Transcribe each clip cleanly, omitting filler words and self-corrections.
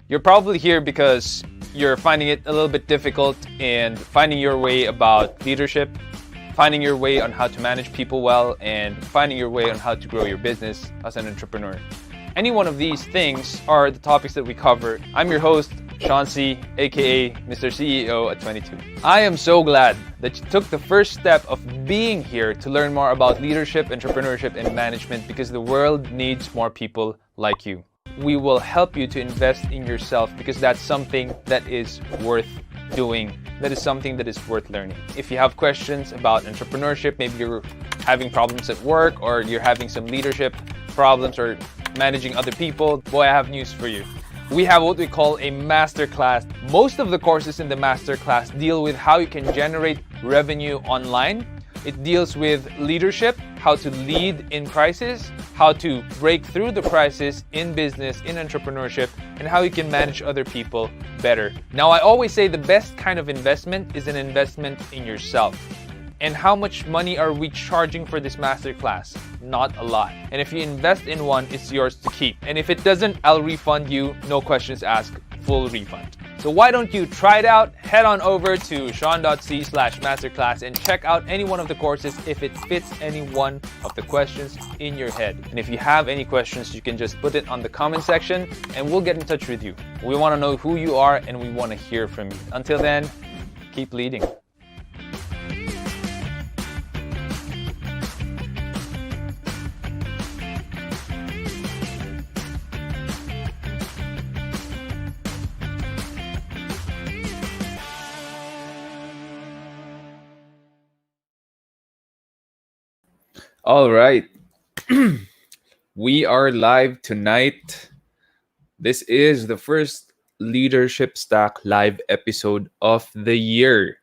You're probably here because you're finding it a little bit difficult and finding your way about leadership, finding your way on how to manage people well, and finding your way on how to grow your business as an entrepreneur. Any one of these things are the topics that we cover. I'm your host, Sean C, aka Mr. CEO at 22. I am so glad that you took the first step of being here to learn more about leadership, entrepreneurship, and management because the world needs more people like you. We will help you to invest in yourself because that's something that is worth doing. That is something that is worth learning. If you have questions about entrepreneurship, maybe you're having problems at work or you're having some leadership problems or managing other people, boy, I have news for you. We have what we call a masterclass. Most of the courses in the masterclass deal with how you can generate revenue online. It deals with leadership, how to lead in crisis, how to break through the crisis in business, in entrepreneurship, and how you can manage other people better. Now, I always say the best kind of investment is an investment in yourself. And how much money are we charging for this masterclass? Not a lot. And if you invest in one, it's yours to keep. And if it doesn't, I'll refund you, no questions asked, full refund. So why don't you try it out? Head on over to sean.c/masterclass and check out any one of the courses if it fits any one of the questions in your head. And if you have any questions, you can just put it on the comment section and we'll get in touch with you. We want to know who you are and we want to hear from you. Until then, keep leading. All right. We are live tonight. This is the first Leadership Stack live episode of the year.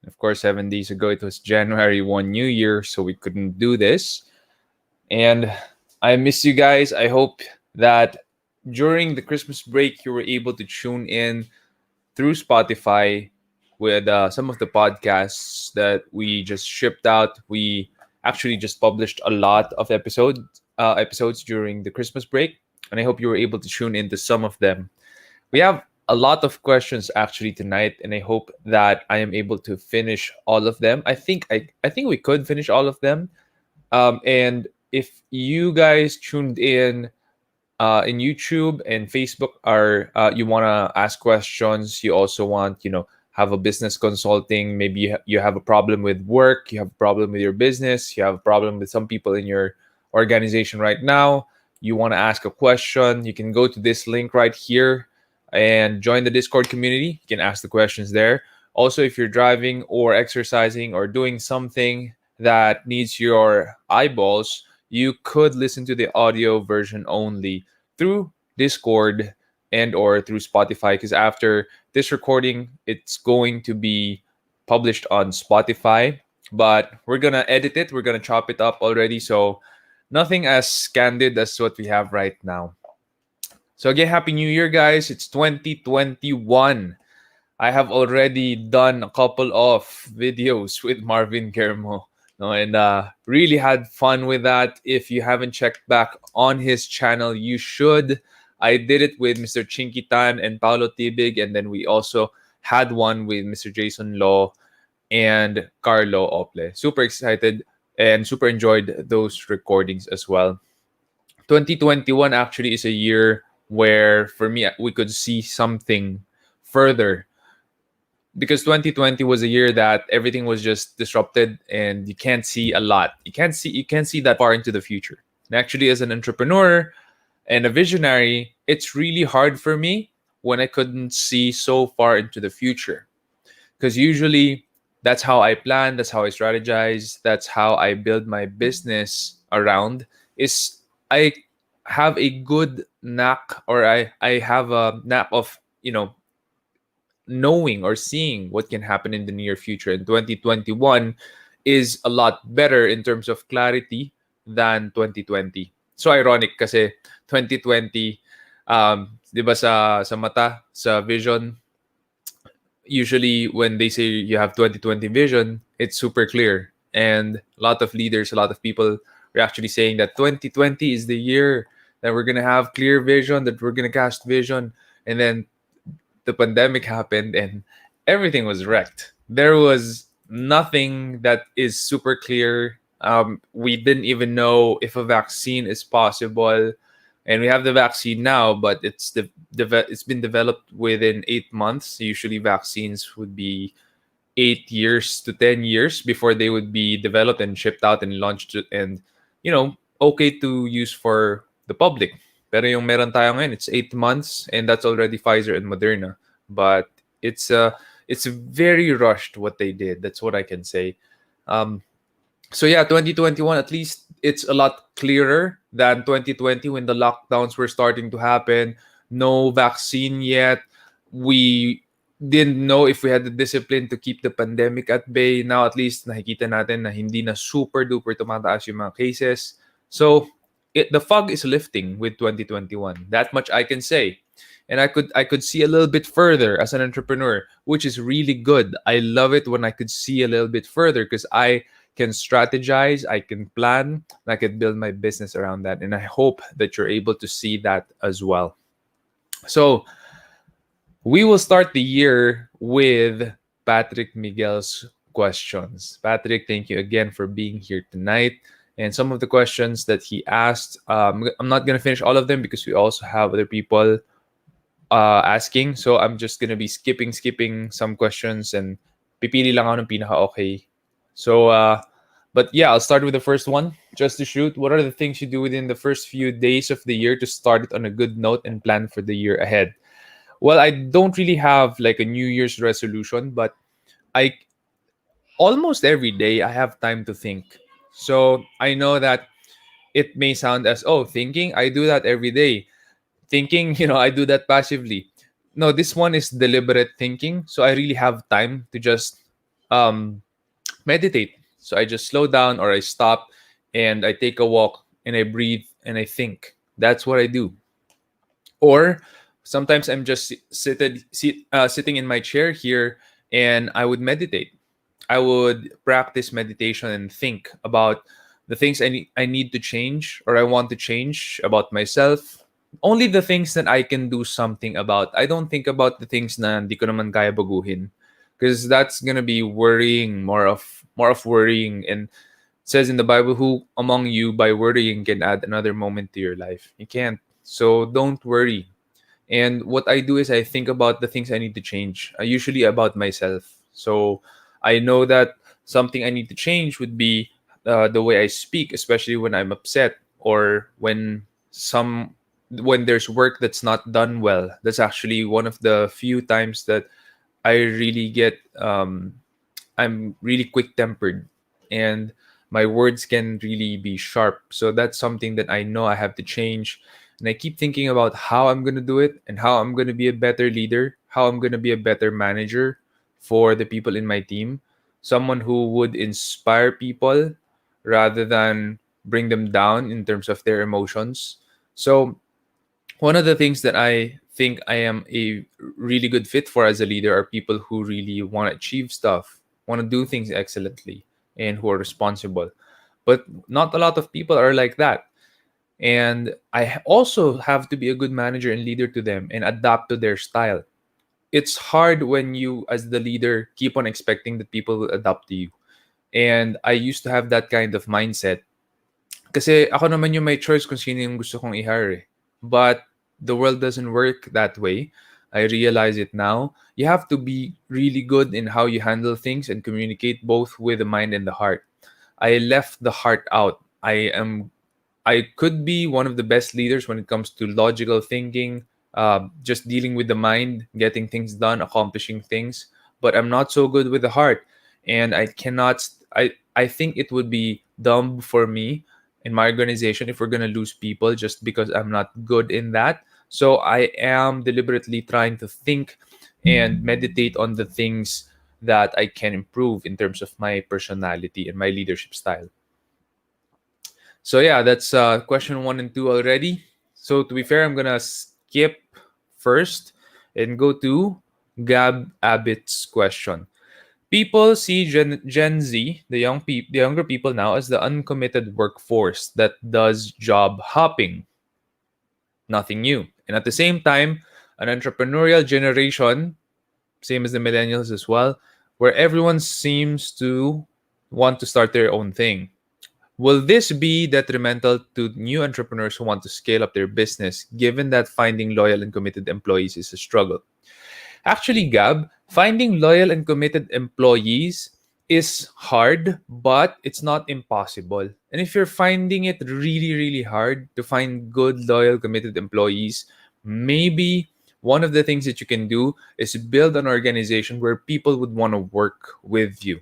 Of course, 7 days ago, it was January 1 New Year, so we couldn't do this. And I miss you guys. I hope that during the Christmas break, you were able to tune in through Spotify with some of the podcasts that we just shipped out. We actually just published a lot of episodes during the Christmas break, and I hope you were able to tune into some of them. We have a lot of questions actually tonight, and I hope that I am able to finish all of them. I think we could finish all of them. And if you guys tuned in YouTube and Facebook are you want to ask questions, you also want have a business consulting, maybe you have a problem with work, you have a problem with your business, you have a problem with some people in your organization right now, you want to ask a question, you can go to this link right here and join the Discord community. You can ask the questions there. Also, if you're driving or exercising or doing something that needs your eyeballs, you could listen to the audio version only through Discord and or through Spotify, because after this recording, it's going to be published on Spotify, but we're going to edit it. We're going to chop it up already. So nothing as candid as what we have right now. So again, Happy New Year, guys. It's 2021. I have already done a couple of videos with Marvin Germo. And really had fun with that. If you haven't checked back on his channel, you should. I did it with Mr. Chinky Tan and Paolo Tibig, and then we also had one with Mr. Jason Law and Carlo Ople. Super excited and super enjoyed those recordings as well. 2021 actually is a year where, for me, we could see something further, because 2020 was a year that everything was just disrupted and you can't see a lot. You can't see that far into the future. And actually, as an entrepreneur and a visionary, it's really hard for me when I couldn't see so far into the future. Because usually that's how I plan, that's how I strategize, that's how I build my business around, is I have a good knack, or I have a knack of, knowing or seeing what can happen in the near future. And 2021 is a lot better in terms of clarity than 2020. So ironic kasi 2020, di ba sa mata, sa vision, usually when they say you have 2020 vision, it's super clear. And a lot of leaders, a lot of people are actually saying that 2020 is the year that we're going to have clear vision, that we're going to cast vision. And then the pandemic happened and everything was wrecked. There was nothing that is super clear. We didn't even know if a vaccine is possible, and we have the vaccine now, but it's been developed within 8 months. Usually, vaccines would be 8 years to 10 years before they would be developed and shipped out and launched and okay to use for the public. Pero yung meron tayo ngayon, it's 8 months and that's already Pfizer and Moderna. But it's it's very rushed what they did. That's what I can say. Um, so yeah, 2021 at least it's a lot clearer than 2020 when the lockdowns were starting to happen. No vaccine yet. We didn't know if we had the discipline to keep the pandemic at bay. Now at least nakikita natin na hindi na super duper tumataas yung mga cases. So the fog is lifting with 2021. That much I can say. And I could see a little bit further as an entrepreneur, which is really good. I love it when I could see a little bit further because I can strategize, I can plan, and I can build my business around that. And I hope that you're able to see that as well. So we will start the year with Patrick Miguel's questions. Patrick, thank you again for being here tonight. And some of the questions that he asked, I'm not going to finish all of them because we also have other people asking. So I'm just gonna be skipping some questions and pipili lang ako ng pinaka okay. So but yeah, I'll start with the first one. Just to shoot, what are the things you do within the first few days of the year to start it on a good note and plan for the year ahead? Well, I don't really have like a New Year's resolution, but I almost every day I have time to think. So I know that it may sound as thinking, I do that every day. Thinking, I do that passively. No, this one is deliberate thinking. So I really have time to just um, meditate. So I just slow down or I stop and I take a walk and I breathe and I think. That's what I do. Or sometimes I'm just sitting in my chair here and I would meditate. I would practice meditation and think about the things I need to change or I want to change about myself. Only the things that I can do something about. I don't think about the things na hindi ko naman kaya baguhin because that's gonna be worrying, more of worrying. And it says in the Bible, who among you by worrying can add another moment to your life? You can't. So don't worry. And what I do is I think about the things I need to change, usually about myself. So I know that something I need to change would be the way I speak, especially when I'm upset or when there's work that's not done well. That's actually one of the few times that I really get I'm really quick tempered and my words can really be sharp. So that's something that I know I have to change. And I keep thinking about how I'm going to do it and how I'm going to be a better leader, how I'm going to be a better manager for the people in my team, someone who would inspire people rather than bring them down in terms of their emotions. So one of the things that I think I am a really good fit for as a leader are people who really want to achieve stuff, want to do things excellently, and who are responsible. But not a lot of people are like that. And I also have to be a good manager and leader to them and adapt to their style. It's hard when you, as the leader, keep on expecting that people will adapt to you. And I used to have that kind of mindset. Kasi ako naman yung may choice kung sino yung gusto kong i-hire. But the world doesn't work that way. I realize it now. You have to be really good in how you handle things and communicate both with the mind and the heart. I left the heart out. I could be one of the best leaders when it comes to logical thinking, just dealing with the mind, getting things done, accomplishing things. But I'm not so good with the heart, and I cannot. I think it would be dumb for me in my organization if we're gonna lose people just because I'm not good in that. So I am deliberately trying to think and meditate on the things that I can improve in terms of my personality and my leadership style. So yeah, that's question one and two already. So to be fair, I'm gonna skip first and go to Gab Abbott's question. People see Gen Z, the younger people now, as the uncommitted workforce that does job hopping. Nothing new. And at the same time, an entrepreneurial generation, same as the millennials as well, where everyone seems to want to start their own thing. Will this be detrimental to new entrepreneurs who want to scale up their business, given that finding loyal and committed employees is a struggle? Actually, Gab, finding loyal and committed employees is hard, but it's not impossible. And if you're finding it really, really hard to find good, loyal, committed employees, maybe one of the things that you can do is build an organization where people would want to work with you.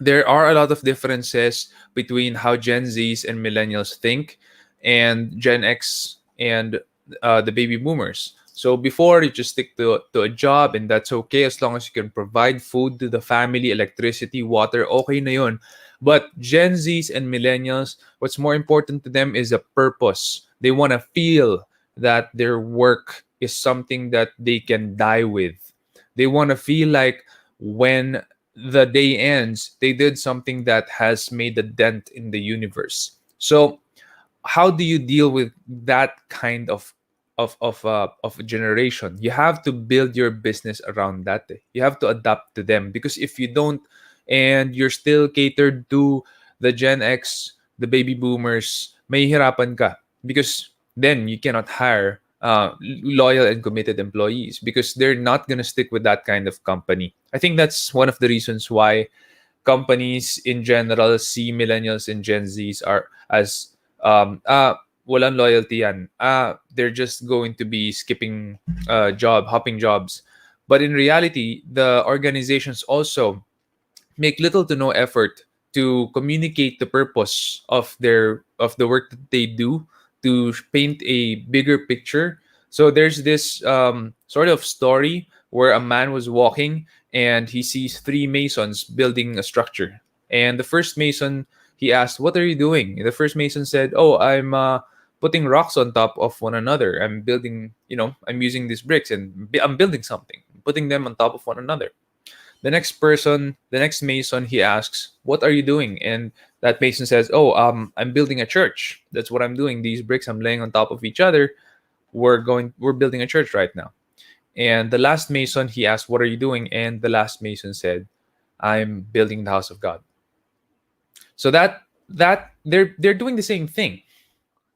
There are a lot of differences between how Gen Zs and millennials think and Gen X and the baby boomers. So before you just stick to a job and that's okay as long as you can provide food to the family, electricity, water, okay na yun. But Gen Zs and millennials, what's more important to them is a purpose. They want to feel that their work is something that they can die with. They want to feel like when the day ends, they did something that has made a dent in the universe. So, how do you deal with that kind of a generation? You have to build your business around that. You have to adapt to them because if you don't, and you're still catered to the Gen X, the baby boomers, may hirapan ka because then you cannot hire loyal and committed employees because they're not going to stick with that kind of company. I think that's one of the reasons why companies in general see millennials and Gen Zs are as walang loyalty yan. They're just going to be skipping hopping jobs. But in reality, the organizations also make little to no effort to communicate the purpose of the work that they do to paint a bigger picture. So there's this sort of story where a man was walking and he sees three masons building a structure. And the first mason, he asked, "What are you doing?" And the first mason said, "Oh, I'm putting rocks on top of one another. I'm building, I'm using these bricks and I'm building something, putting them on top of one another." The next mason, he asks, "What are you doing?" And that mason says, "Oh, I'm building a church. That's what I'm doing. These bricks I'm laying on top of each other. We're building a church right now." And the last mason, he asked, "What are you doing?" And the last mason said, "I'm building the house of God." So that they're doing the same thing.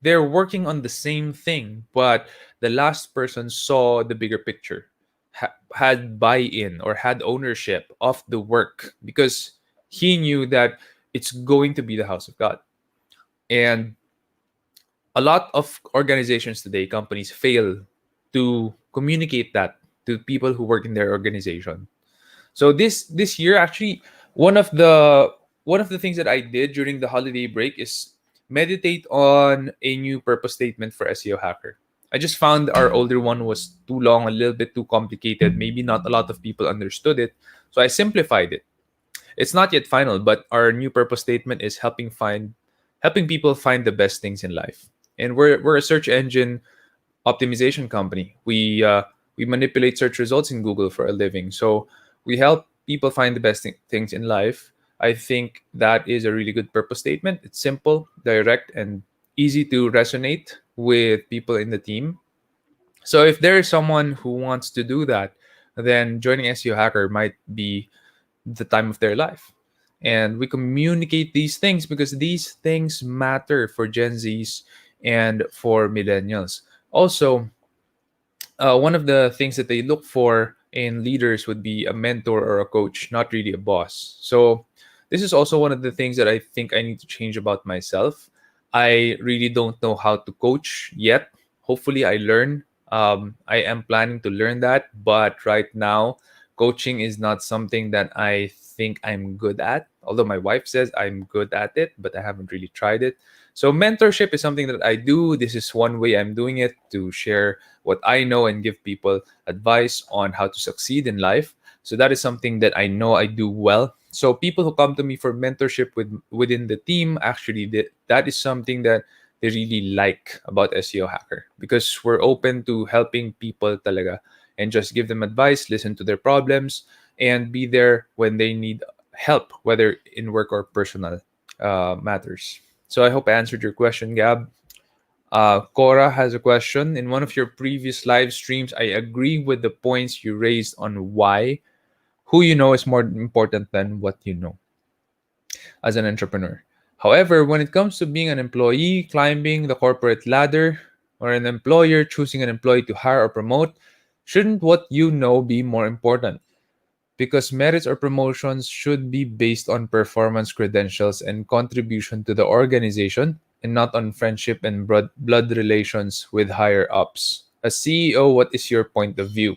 They're working on the same thing, but the last person saw the bigger picture, had buy-in or had ownership of the work because he knew that it's going to be the house of God. And a lot of organizations today, companies fail to communicate that to people who work in their organization. So this year, actually, one of the one of the things that I did during the holiday break is meditate on a new purpose statement for SEO Hacker. I just found our older one was too long, a little bit too complicated. Maybe not a lot of people understood it, so I simplified it. It's not yet final, but our new purpose statement is helping people find the best things in life. And we're a search engine optimization company. We manipulate search results in Google for a living. So we help people find the best things in life. I think that is a really good purpose statement. It's simple, direct, and easy to resonate with people in the team. So if there is someone who wants to do that, then joining SEO Hacker might be the time of their life. And we communicate these things because these things matter for Gen Zs and for millennials. Also, one of the things that they look for in leaders would be a mentor or a coach, not really a boss. So, this is also one of the things that I think I need to change about myself. I really don't know how to coach yet. Hopefully, I learn. I am planning to learn that, but right now, coaching is not something that I think I'm good at. Although my wife says I'm good at it, but I haven't really tried it. So, mentorship is something that I do. This is one way I'm doing it to share what I know and give people advice on how to succeed in life. So that is something that I know I do well. So people who come to me for mentorship within the team, actually that is something that they really like about SEO Hacker because we're open to helping people talaga and just give them advice, listen to their problems, and be there when they need help, whether in work or personal matters. So I hope I answered your question, Gab. Cora has a question. In one of your previous live streams, I agree with the points you raised on why who you know is more important than what you know as an entrepreneur. However, when it comes to being an employee, climbing the corporate ladder, or an employer choosing an employee to hire or promote, shouldn't what you know be more important? Because merits or promotions should be based on performance credentials and contribution to the organization and not on friendship and blood relations with higher ups. As CEO, what is your point of view?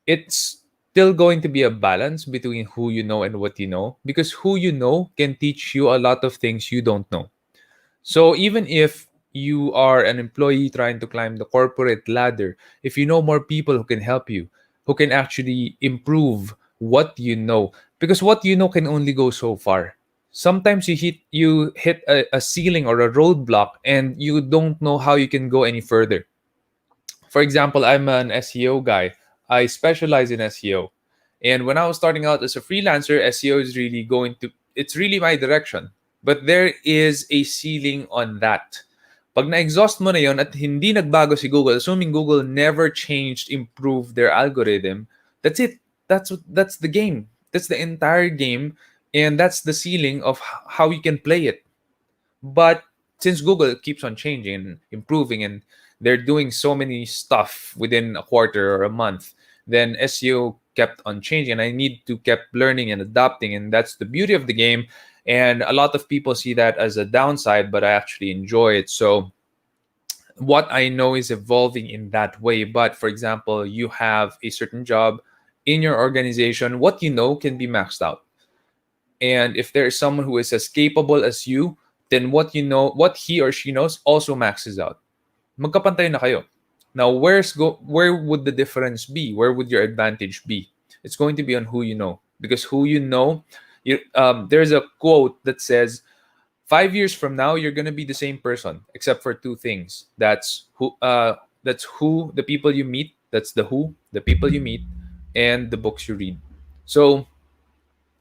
It's still going to be a balance between who you know and what you know, because who you know can teach you a lot of things you don't know. So even if you are an employee trying to climb the corporate ladder, if you know more people who can help you, who can actually improve what you know, because what you know can only go so far. Sometimes you hit a ceiling or a roadblock and you don't know how you can go any further. For example, I'm an SEO guy. I specialize in SEO. And when I was starting out as a freelancer, SEO is really it's really my direction. But there is a ceiling on that. Pag na-exhaust mo na yon at hindi nagbago si Google, assuming Google never changed, improved their algorithm, that's it. That's the game. That's the entire game. And that's the ceiling of how you can play it. But since Google keeps on changing and improving, and they're doing so many stuff within a quarter or a month, then SEO kept on changing. And I need to keep learning and adapting, and that's the beauty of the game. And a lot of people see that as a downside, but I actually enjoy it. So what I know is evolving in that way. But for example, you have a certain job in your organization, what you know can be maxed out. And if there is someone who is as capable as you, then what you know, what he or she knows also maxes out. Magkapantay na kayo. Now, where would the difference be? Where would your advantage be? It's going to be on who you know. Because who you know, there's a quote that says, 5 years from now, you're gonna be the same person, except for two things. That's who the people you meet. That's the people you meet, and the books you read. So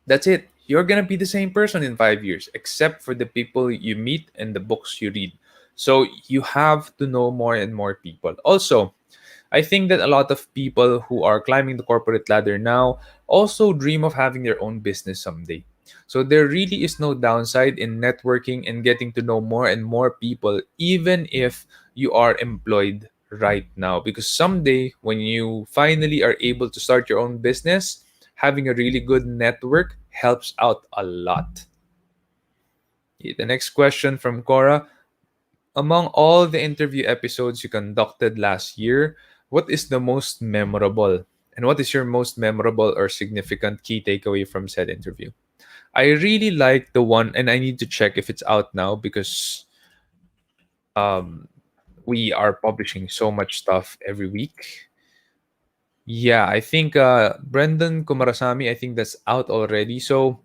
that's it. You're going to be the same person in 5 years, except for the people you meet and the books you read. So you have to know more and more people. Also, I think that a lot of people who are climbing the corporate ladder now also dream of having their own business someday. So there really is no downside in networking and getting to know more and more people, even if you are employed right now. Because someday, when you finally are able to start your own business, having a really good network helps out a lot. Okay, the next question from Cora. Among all the interview episodes you conducted last year, what is the most memorable? And what is your most memorable or significant key takeaway from said interview? I really like the one, and I need to check if it's out now because um, we are publishing so much stuff every week. Yeah, I think Brendan Kumarasamy, I think that's out already. So,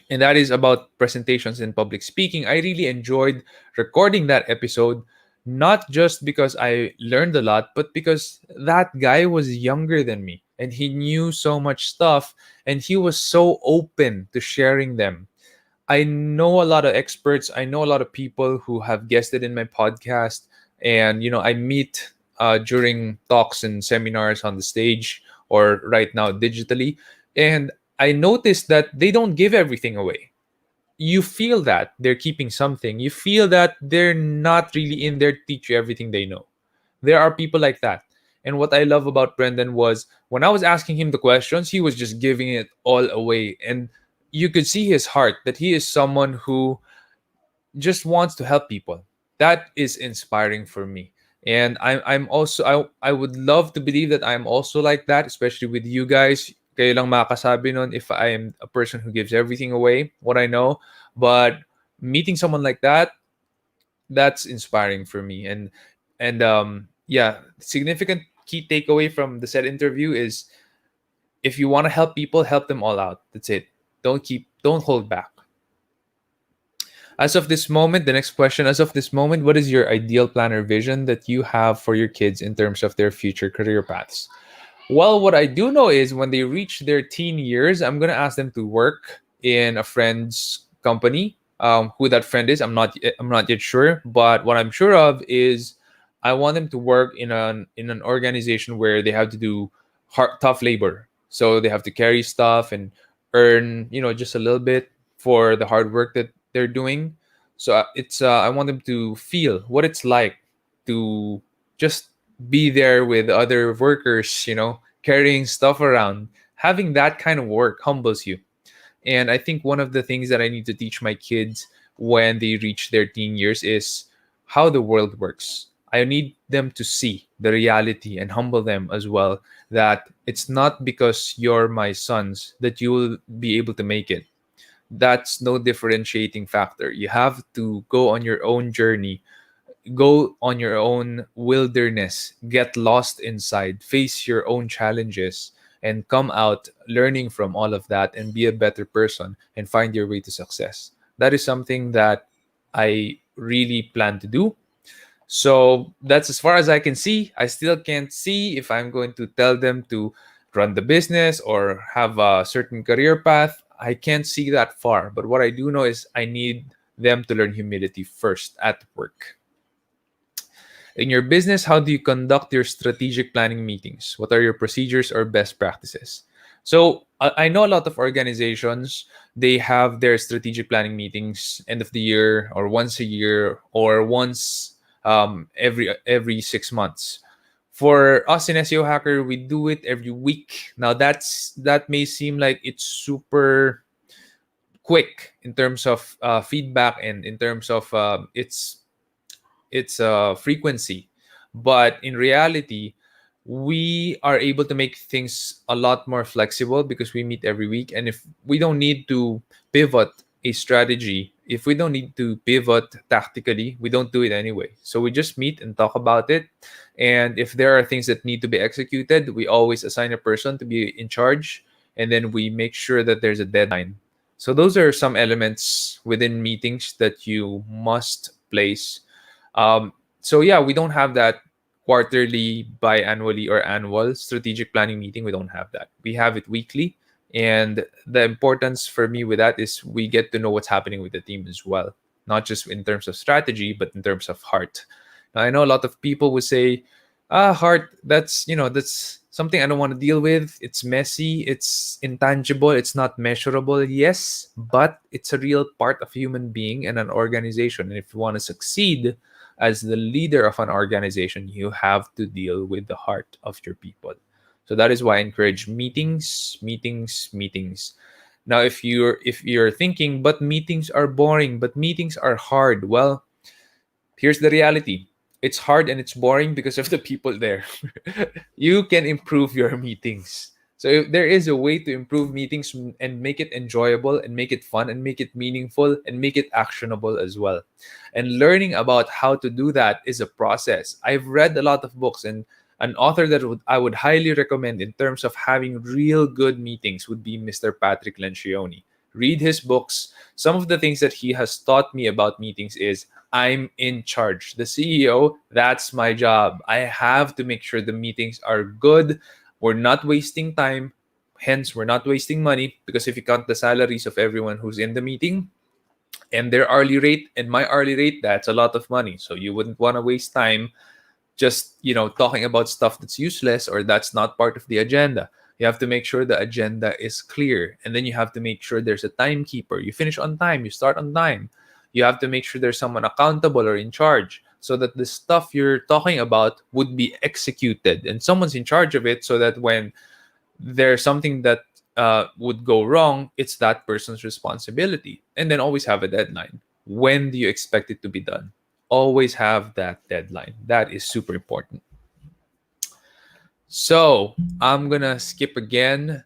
and that is about presentations and public speaking. I really enjoyed recording that episode, not just because I learned a lot, but because that guy was younger than me and he knew so much stuff and he was so open to sharing them. I know a lot of experts. I know a lot of people who have guested in my podcast, and I meet during talks and seminars on the stage or right now digitally, and I noticed that they don't give everything away. You feel that they're keeping something. You feel that they're not really in there to teach you everything they know. There are people like that. And what I love about Brendan was when I was asking him the questions, he was just giving it all away. And you could see his heart that he is someone who just wants to help people. That is inspiring for me. And I'm also I would love to believe that I'm also like that, especially with you guys. Kayo lang makasabi nun if I am a person who gives everything away, what I know. But meeting someone like that, that's inspiring for me. And yeah, significant key takeaway from the said interview is if you want to help people, help them all out. That's it. Don't hold back. As of this moment, the next question, as of this moment, what is your ideal plan or vision that you have for your kids in terms of their future career paths? Well, what I do know is when they reach their teen years, I'm going to ask them to work in a friend's company Who that friend is, I'm not yet sure. But what I'm sure of is I want them to work in an organization where they have to do tough labor. So they have to carry stuff and earn, just a little bit for the hard work that they're doing. So it's I want them to feel what it's like to just be there with other workers, carrying stuff around. Having that kind of work humbles you. And I think one of the things that I need to teach my kids when they reach their teen years is how the world works. I need them to see the reality and humble them as well, that it's not because you're my sons that you will be able to make it. That's no differentiating factor. You have to go on your own journey, go on your own wilderness, get lost inside, face your own challenges, and come out learning from all of that and be a better person and find your way to success. That is something that I really plan to do. So that's as far as I can see. I still can't see if I'm going to tell them to run the business or have a certain career path. I can't see that far. But what I do know is I need them to learn humility first at work. In your business, how do you conduct your strategic planning meetings? What are your procedures or best practices? So I know a lot of organizations, they have their strategic planning meetings end of the year or once a year or once every 6 months. For us in SEO Hacker, we do it every week. Now that may seem like it's super quick in terms of feedback and in terms of its frequency. But in reality, we are able to make things a lot more flexible because we meet every week. And if we don't need to pivot a strategy, if we don't need to pivot tactically, we don't do it anyway. So we just meet and talk about it. And if there are things that need to be executed, we always assign a person to be in charge. And then we make sure that there's a deadline. So those are some elements within meetings that you must place. So yeah, we don't have that quarterly, biannually, or annual strategic planning meeting. We don't have that. We have it weekly. And the importance for me with that is we get to know what's happening with the team as well, not just in terms of strategy, but in terms of heart. Now, I know a lot of people would say, heart, that's something I don't want to deal with. It's messy, it's intangible, it's not measurable. Yes, but it's a real part of a human being and an organization. And if you want to succeed as the leader of an organization, you have to deal with the heart of your people. So that is why I encourage meetings, meetings, meetings. Now, if you're thinking, but meetings are boring, but meetings are hard. Well, here's the reality. It's hard and it's boring because of the people there. You can improve your meetings. So if there is a way to improve meetings and make it enjoyable and make it fun and make it meaningful and make it actionable as well. And learning about how to do that is a process. I've read a lot of books, and an author that I would highly recommend in terms of having real good meetings would be Mr. Patrick Lencioni. Read his books. Some of the things that he has taught me about meetings is I'm in charge. The CEO, that's my job. I have to make sure the meetings are good. We're not wasting time. Hence, we're not wasting money, because if you count the salaries of everyone who's in the meeting and their hourly rate and my hourly rate, that's a lot of money. So you wouldn't want to waste time just talking about stuff that's useless or that's not part of the agenda. You have to make sure the agenda is clear, and then you have to make sure there's a timekeeper. You finish on time, you start on time. You have to make sure there's someone accountable or in charge, so that the stuff you're talking about would be executed and someone's in charge of it, so that when there's something that would go wrong, it's that person's responsibility. And then always have a deadline. When do you expect it to be done? Always have that deadline. That is super important. So I'm gonna skip again.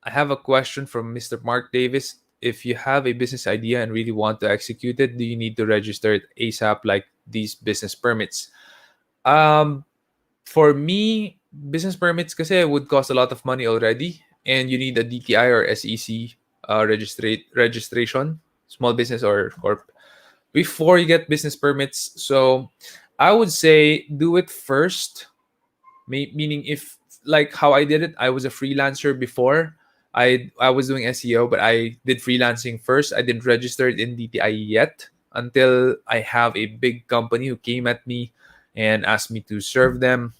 I have a question from Mr. Mark Davis. If you have a business idea and really want to execute it, do you need to register it ASAP, like these business permits? Um, for me, business permits kasi would cost a lot of money already, and you need a DTI or SEC registration, small business or corp, before you get business permits. So I would say do it first. Meaning, if like how I did it, I was a freelancer before. I was doing SEO, but I did freelancing first. I didn't register it in DTI yet until I have a big company who came at me and asked me to serve them.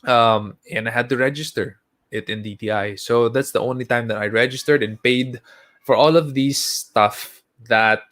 And I had to register it in DTI. So that's the only time that I registered and paid for all of these stuff that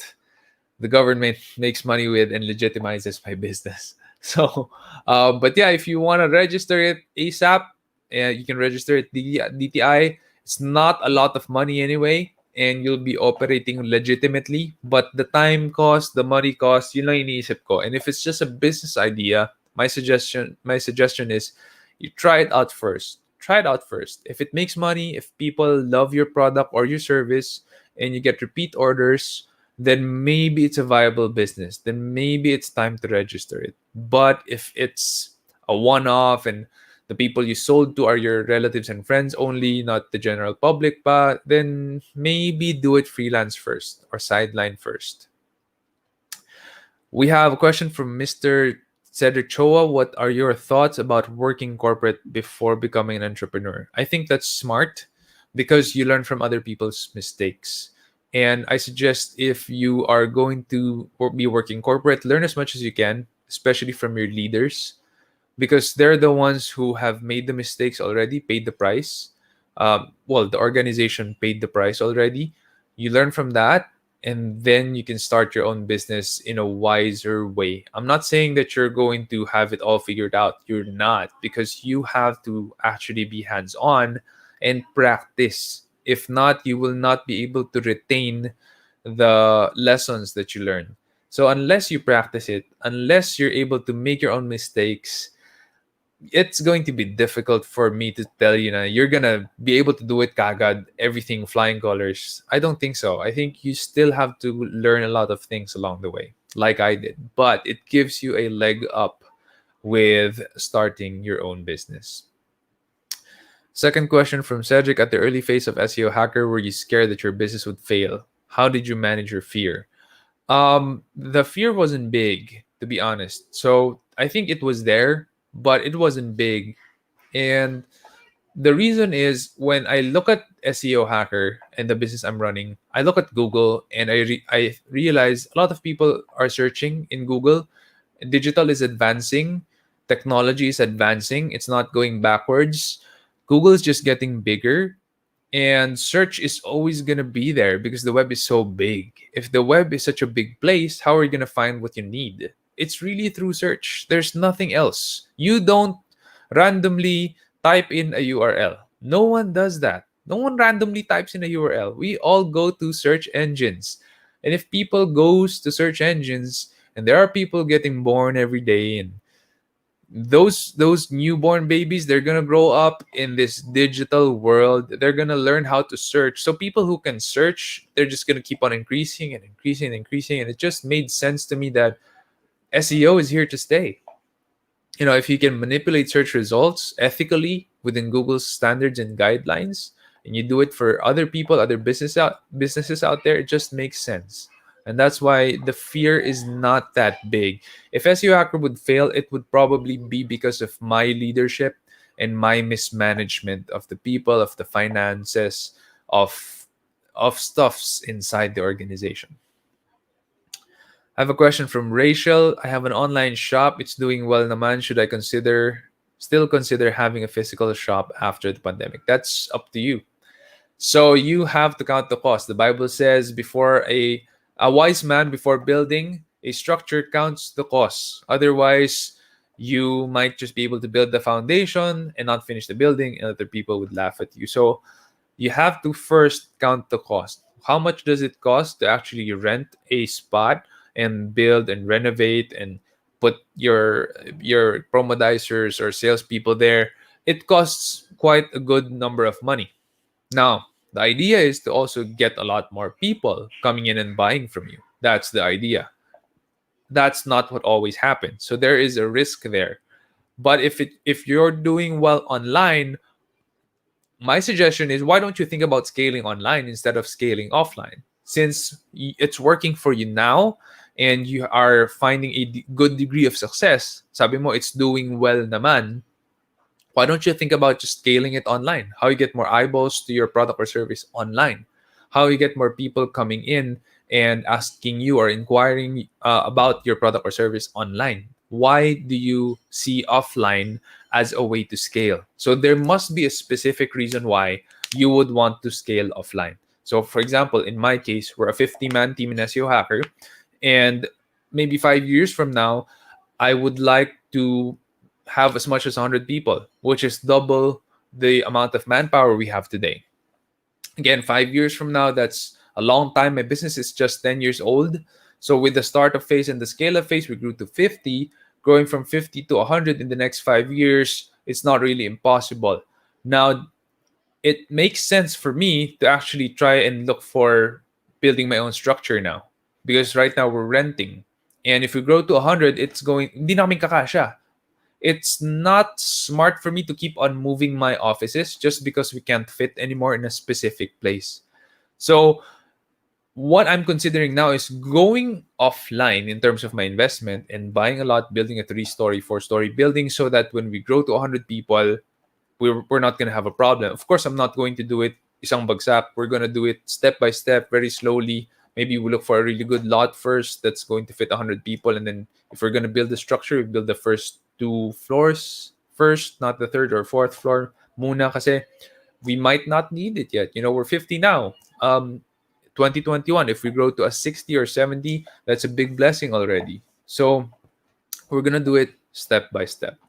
the government makes money with and legitimizes my business. So, but yeah, if you want to register it ASAP, you can register it DTI. It's not a lot of money anyway, and you'll be operating legitimately. But the time cost, the money cost, yun lang iniisip ko. And if it's just a business idea, my suggestion is you try it out first. Try it out first. If it makes money, if people love your product or your service, and you get repeat orders, then maybe it's a viable business. Then maybe it's time to register it. But if it's a one off and the people you sold to are your relatives and friends only, not the general public, but then maybe do it freelance first or sideline first. We have a question from Mr. Cedric Choa. What are your thoughts about working corporate before becoming an entrepreneur? I think that's smart because you learn from other people's mistakes. And I suggest if you are going to be working corporate, learn as much as you can, especially from your leaders, because they're the ones who have made the mistakes already, paid the price. Well, the organization paid the price already. You learn from that, and then you can start your own business in a wiser way. I'm not saying that you're going to have it all figured out. You're not, because you have to actually be hands on and practice. If not, you will not be able to retain the lessons that you learn. So, unless you practice it, unless you're able to make your own mistakes, it's going to be difficult for me to tell you now you're gonna be able to do it kagad, everything flying colors. I don't think so. I think you still have to learn a lot of things along the way, like I did. But it gives you a leg up with starting your own business. Second question from Cedric. At the early phase of SEO Hacker, were you scared that your business would fail? How did you manage your fear? The fear wasn't big, to be honest. So I think it was there, but it wasn't big. And the reason is when I look at SEO Hacker and the business I'm running, I look at Google and I realize a lot of people are searching in Google. Digital is advancing, technology is advancing, it's not going backwards. Google is just getting bigger, and search is always going to be there because the web is so big. If the web is such a big place, how are you going to find what you need? It's really through search. There's nothing else. You don't randomly type in a URL. No one does that. No one randomly types in a URL. We all go to search engines. And if people goes to search engines, and there are people getting born every day, and those newborn babies, they're gonna grow up in this digital world. They're gonna learn how to search. So people who can search, they're just gonna keep on increasing and increasing and increasing. And it just made sense to me that SEO is here to stay. If you can manipulate search results ethically within Google's standards and guidelines, and you do it for other people, other businesses out there, it just makes sense. And that's why the fear is not that big. If SEO Hacker would fail, it would probably be because of my leadership and my mismanagement of the people, of the finances, of stuffs inside the organization. I have a question from Rachel. I have an online shop. It's doing well naman. Should I still consider having a physical shop after the pandemic? That's up to you. So you have to count the cost. The Bible says before a wise man before building a structure counts the cost. Otherwise, you might just be able to build the foundation and not finish the building, and other people would laugh at you. So you have to first count the cost. How much does it cost to actually rent a spot and build and renovate and put your promodizers or salespeople there? It costs quite a good number of money. Now, the idea is to also get a lot more people coming in and buying from you. That's the idea. That's not what always happens. So there is a risk there. But if you're doing well online, my suggestion is why don't you think about scaling online instead of scaling offline? Since it's working for you now and you are finding a good degree of success, sabi mo it's doing well naman, Why don't you think about just scaling it online? How you get more eyeballs to your product or service online? How you get more people coming in and asking you or inquiring about your product or service online? Why do you see offline as a way to scale? So there must be a specific reason why you would want to scale offline. So, for example, in my case, we're a 50-man team in SEO Hacker, and maybe 5 years from now, I would like to have as much as 100 people, which is double the amount of manpower we have today. Again, 5 years from now, that's a long time. My business is just 10 years old. So, with the startup phase and the scale up phase, we grew to 50. Growing from 50 to 100 in the next 5 years, it's not really impossible. Now, it makes sense for me to actually try and look for building my own structure now, because right now we're renting, and if we grow to 100, it's going hindi namin kakasya. It's not smart for me to keep on moving my offices just because we can't fit anymore in a specific place. So what I'm considering now is going offline in terms of my investment and buying a lot, building a 3-story, 4-story building, so that when we grow to 100 people, we're not going to have a problem. Of course, I'm not going to do it isang bagsak. We're going to do it step by step, very slowly. Maybe we look for a really good lot first that's going to fit 100 people. And then if we're going to build the structure, we build the first 2 floors first, not the third or fourth floor. Muna kasi we might not need it yet. We're 50 now. 2021, if we grow to a 60 or 70, that's a big blessing already. So we're going to do it step by step.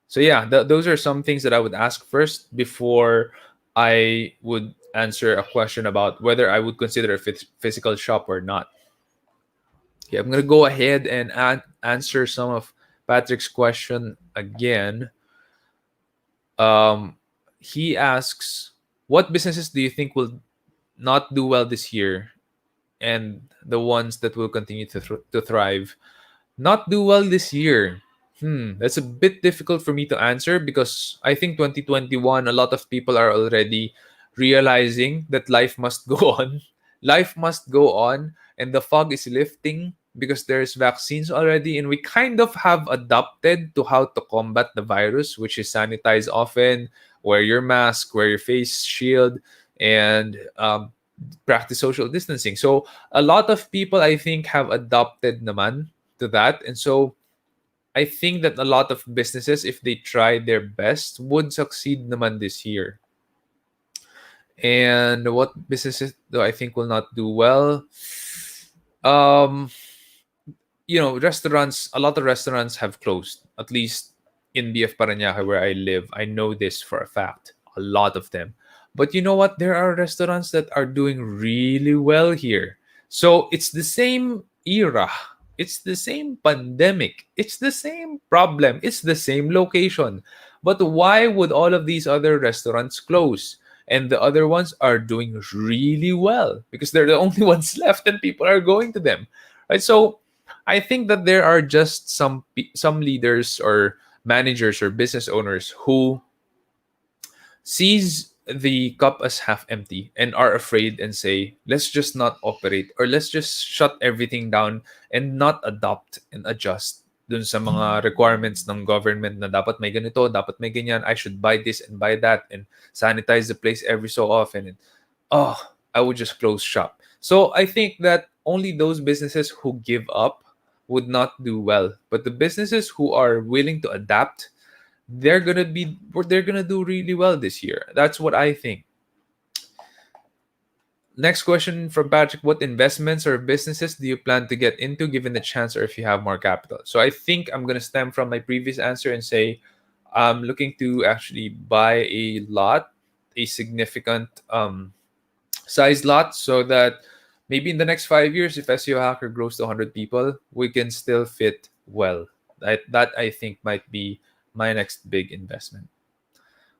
So yeah, those are some things that I would ask first before I would answer a question about whether I would consider a physical shop or not. Okay, I'm gonna go ahead and answer some of Patrick's question again. He asks, "What businesses do you think will not do well this year, and the ones that will continue to thrive?" Not do well this year. That's a bit difficult for me to answer because I think 2021, a lot of people are already realizing that life must go on. Life must go on, and the fog is lifting because there's vaccines already, and we kind of have adapted to how to combat the virus, which is sanitize often, wear your mask, wear your face shield, and practice social distancing. So a lot of people, I think, have adopted naman to that. And so I think that a lot of businesses, if they try their best, would succeed naman this year. And what businesses do I think will not do well? Um, Restaurants, a lot of restaurants have closed, at least in BF Parañaque where I live. I know this for a fact, a lot of them. But you know what? There are restaurants that are doing really well here. So it's the same era. It's the same pandemic. It's the same problem. It's the same location. But why would all of these other restaurants close? And the other ones are doing really well because they're the only ones left and people are going to them. Right? So I think that there are just some leaders or managers or business owners who sees the cup as half empty and are afraid and say, let's just not operate or let's just shut everything down and not adopt and adjust dun sa mga requirements ng government na dapat may ganito, dapat may ganyan, I should buy this and buy that and sanitize the place every so often. And I would just close shop. So I think that only those businesses who give up would not do well. But the businesses who are willing to adapt, they're gonna do really well this year. That's what I think. Next question from Patrick: What investments or businesses do you plan to get into given the chance or if you have more capital? So I think I'm gonna stem from my previous answer and say I'm looking to actually buy a lot, a significant size lot, so that maybe in the next 5 years, if SEO Hacker grows to 100 people, we can still fit well. That I think might be my next big investment.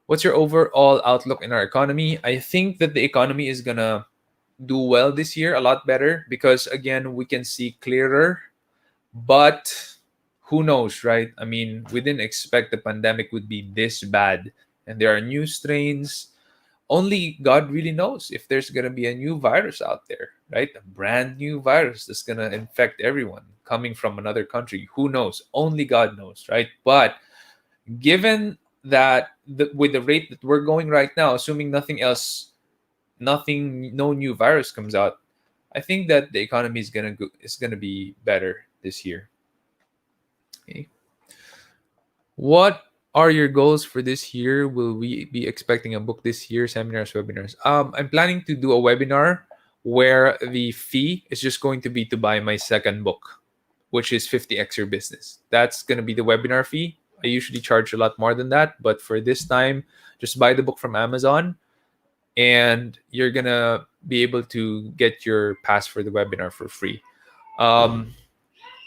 What's your overall outlook in our economy? I think that the economy is gonna do well this year, a lot better, because again, we can see clearer. But who knows, right? I mean, we didn't expect the pandemic would be this bad, and there are new strains. Only God really knows if there's gonna be a new virus out there, right? A brand new virus that's gonna infect everyone coming from another country. Who knows? Only God knows, right? But given that with the rate that we're going right now, assuming nothing else, nothing, no new virus comes out, I think that the economy is gonna be better this year. Okay. What are your goals for this year? Will we be expecting a book this year? Seminars, webinars? I'm planning to do a webinar where the fee is just going to be to buy my second book, which is 50x your business. That's going to be the webinar fee. I usually charge a lot more than that, but for this time, just buy the book from Amazon and you're going to be able to get your pass for the webinar for free. Um,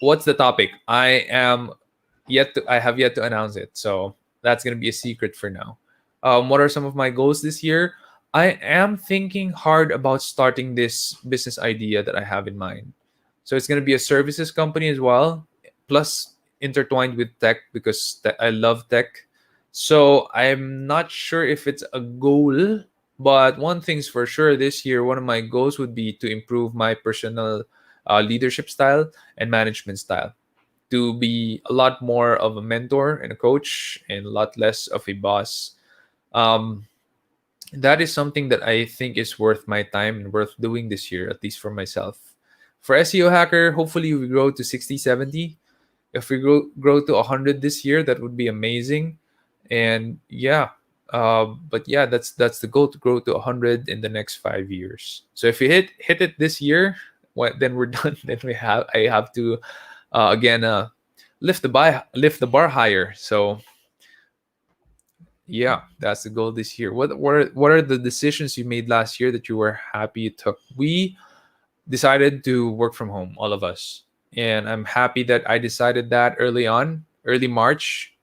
what's the topic? I have yet to announce it, so that's gonna be a secret for now. What are some of my goals this year? I am thinking hard about starting this business idea that I have in mind. So it's gonna be a services company as well, plus intertwined with tech because I love tech. So I'm not sure if it's a goal, but one thing's for sure this year, one of my goals would be to improve my personal leadership style and management style, to be a lot more of a mentor and a coach and a lot less of a boss. Um, that is something that I think is worth my time and worth doing this year, at least for myself. For SEO Hacker, hopefully we grow to 60, 70. If we grow to 100 this year, that would be amazing. And yeah, but yeah, that's the goal, to grow to 100 in the next 5 years. So if we hit it this year, then we're done. Then I have to again lift the bar higher. So yeah, that's the goal this year. What are the decisions you made last year that you were happy you took? We decided to work from home, all of us, and I'm happy that I decided that early on, early March,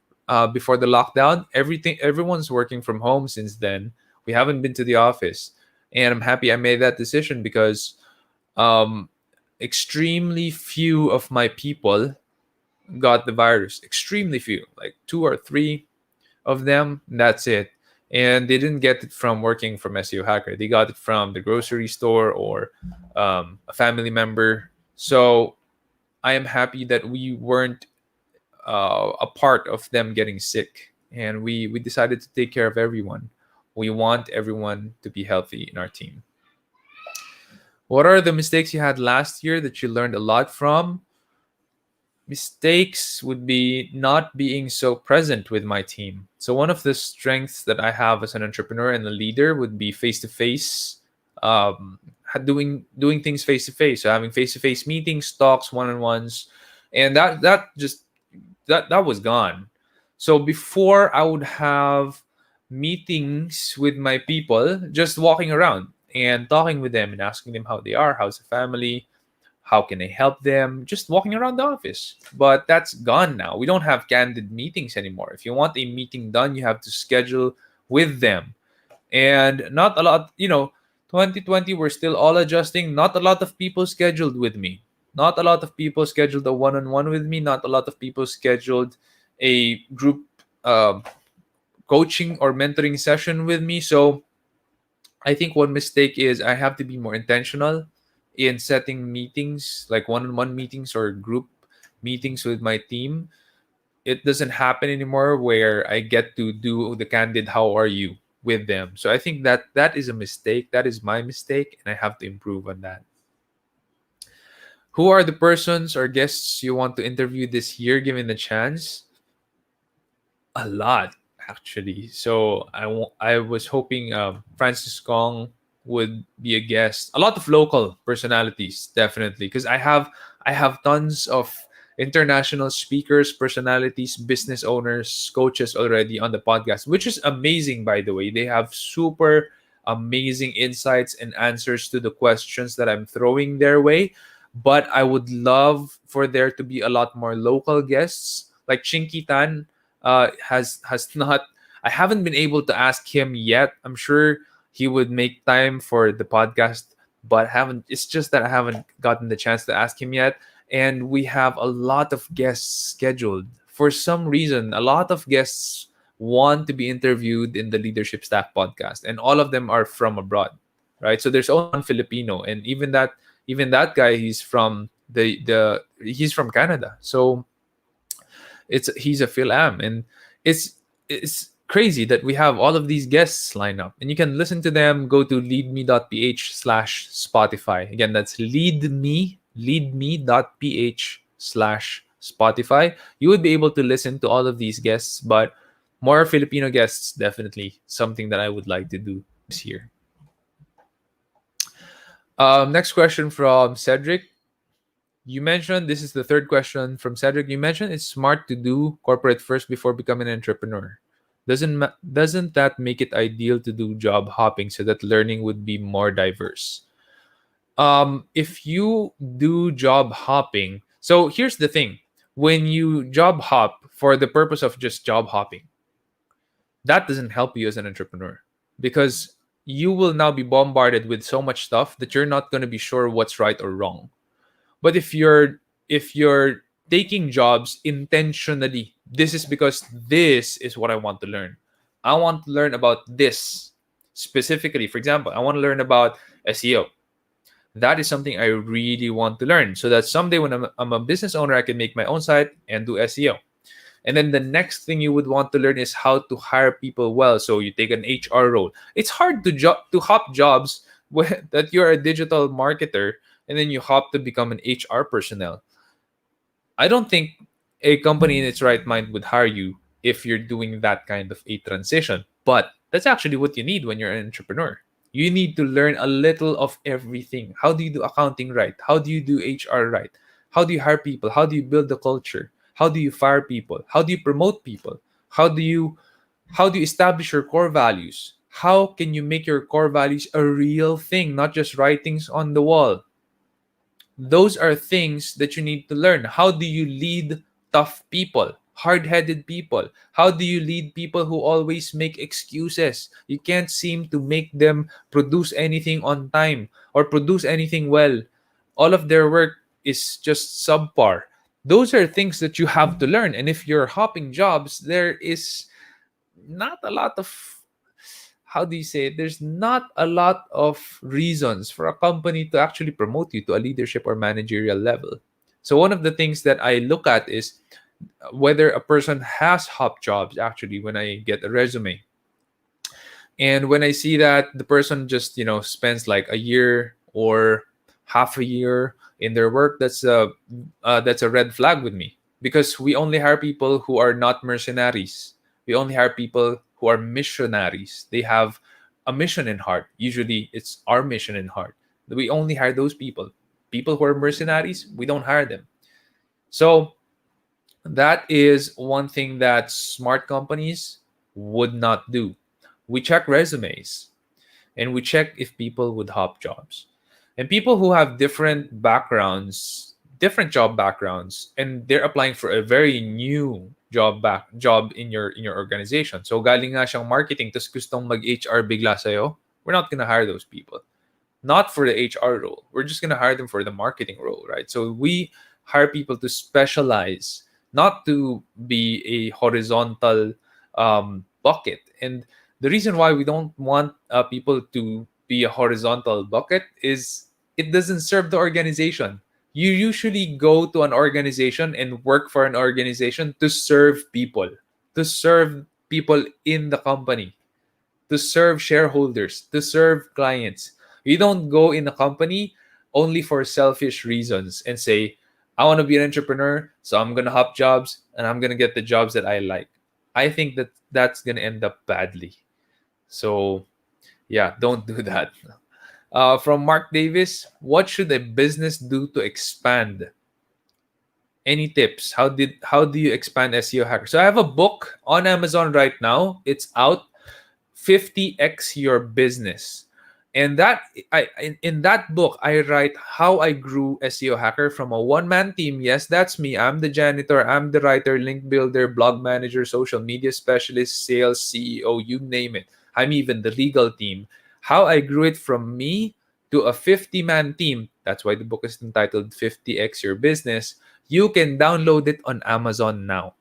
before the lockdown. Everyone's working from home since then. We haven't been to the office, and I'm happy I made that decision because um, extremely few of my people got the virus. Extremely few, like two or three of them. That's it. And they didn't get it from working from SEO Hacker. They got it from the grocery store or a family member. So I am happy that we weren't a part of them getting sick, and we decided to take care of everyone. We want everyone to be healthy in our team. What are the mistakes you had last year that you learned a lot from? Mistakes would be not being so present with my team. So one of the strengths that I have as an entrepreneur and a leader would be face to face, doing things face to face. So having face to face meetings, talks, one on ones, and that was gone. So before I would have meetings with my people, just walking around and talking with them and asking them how they are, how's the family, how can I help them, just walking around the office. But that's gone now. We don't have candid meetings anymore. If you want a meeting done, you have to schedule with them. And not a lot, 2020, we're still all adjusting. Not a lot of people scheduled with me. Not a lot of people scheduled a one on one with me. Not a lot of people scheduled a group coaching or mentoring session with me. So I think one mistake is I have to be more intentional in setting meetings, like one-on-one meetings or group meetings with my team. It doesn't happen anymore where I get to do the candid "How are you?" with them. So I think that is a mistake. That is my mistake, and I have to improve on that. Who are the persons or guests you want to interview this year, given the chance? A lot, actually. So I was hoping Francis Kong would be a guest. A lot of local personalities, definitely, because I have tons of international speakers, personalities, business owners, coaches already on the podcast, which is amazing, by the way. They have super amazing insights and answers to the questions that I'm throwing their way. But I would love for there to be a lot more local guests, like Chinky Tan. Has not. I haven't been able to ask him yet. I'm sure he would make time for the podcast, but haven't. It's just that I haven't gotten the chance to ask him yet. And we have a lot of guests scheduled. For some reason, a lot of guests want to be interviewed in the Leadership Stack podcast, and all of them are from abroad, right? So there's only one Filipino, and even that guy, he's from Canada. So he's a Phil Am, and it's crazy that we have all of these guests lined up. And you can listen to them. Go to leadme.ph/Spotify. Again, that's leadme.ph/Spotify. You would be able to listen to all of these guests, but more Filipino guests, definitely something that I would like to do this year. Next question from Cedric. You mentioned, this is the third question from Cedric. You mentioned it's smart to do corporate first before becoming an entrepreneur. Doesn't that make it ideal to do job hopping so that learning would be more diverse? If you do job hopping, so here's the thing: when you job hop for the purpose of just job hopping, that doesn't help you as an entrepreneur, because you will now be bombarded with so much stuff that you're not going to be sure what's right or wrong. But if you're taking jobs intentionally, this is because this is what I want to learn. I want to learn about this specifically. For example, I want to learn about SEO. That is something I really want to learn, so that someday when I'm a business owner, I can make my own site and do SEO. And then the next thing you would want to learn is how to hire people well. So you take an HR role. It's hard to hop jobs that you're a digital marketer and then you hop to become an HR personnel. I don't think a company in its right mind would hire you if you're doing that kind of a transition. But that's actually what you need when you're an entrepreneur. You need to learn a little of everything. How do you do accounting right? How do you do HR right? How do you hire people? How do you build the culture? How do you fire people? How do you promote people? How do you establish your core values? How can you make your core values a real thing, not just writings on the wall? Those are things that you need to learn. How do you lead tough people, hard-headed people? How do you lead people who always make excuses? You can't seem to make them produce anything on time or produce anything well. All of their work is just subpar. Those are things that you have to learn. And if you're hopping jobs, there is not a lot of, how do you say it? There's not a lot of reasons for a company to actually promote you to a leadership or managerial level. So one of the things that I look at is whether a person has hop jobs actually when I get a resume. And when I see that the person just, spends like a year or half a year in their work, that's a red flag with me, because we only hire people who are not mercenaries. We only hire people who are missionaries. They have a mission in heart. Usually it's our mission in heart. We only hire those people. People who are mercenaries, we don't hire them. So that is one thing that smart companies would not do. We check resumes and we check if people would hop jobs. And people who have different backgrounds, different job backgrounds, and they're applying for a very new job in your organization. So galing nga siyang marketing tapos gustong mag-HR bigla sa'yo, we're not gonna hire those people. Not for the HR role. We're just gonna hire them for the marketing role, right? So we hire people to specialize, not to be a horizontal bucket. And the reason why we don't want people to be a horizontal bucket is it doesn't serve the organization. You usually go to an organization and work for an organization to serve people in the company, to serve shareholders, to serve clients. You don't go in a company only for selfish reasons and say, I want to be an entrepreneur, so I'm going to hop jobs and I'm going to get the jobs that I like. I think that that's going to end up badly. So, yeah, don't do that. From Mark Davis, what should a business do to expand? Any tips? How do you expand SEO hacker? So I have a book on Amazon right now. It's out, 50x your business. And in that book, I write how I grew SEO Hacker from a one-man team. Yes, that's me. I'm the janitor, I'm the writer, link builder, blog manager, social media specialist, sales, CEO, you name it. I'm even the legal team. How I grew it from me to a 50-man team. That's why the book is entitled 50x Your Business. You can download it on Amazon now.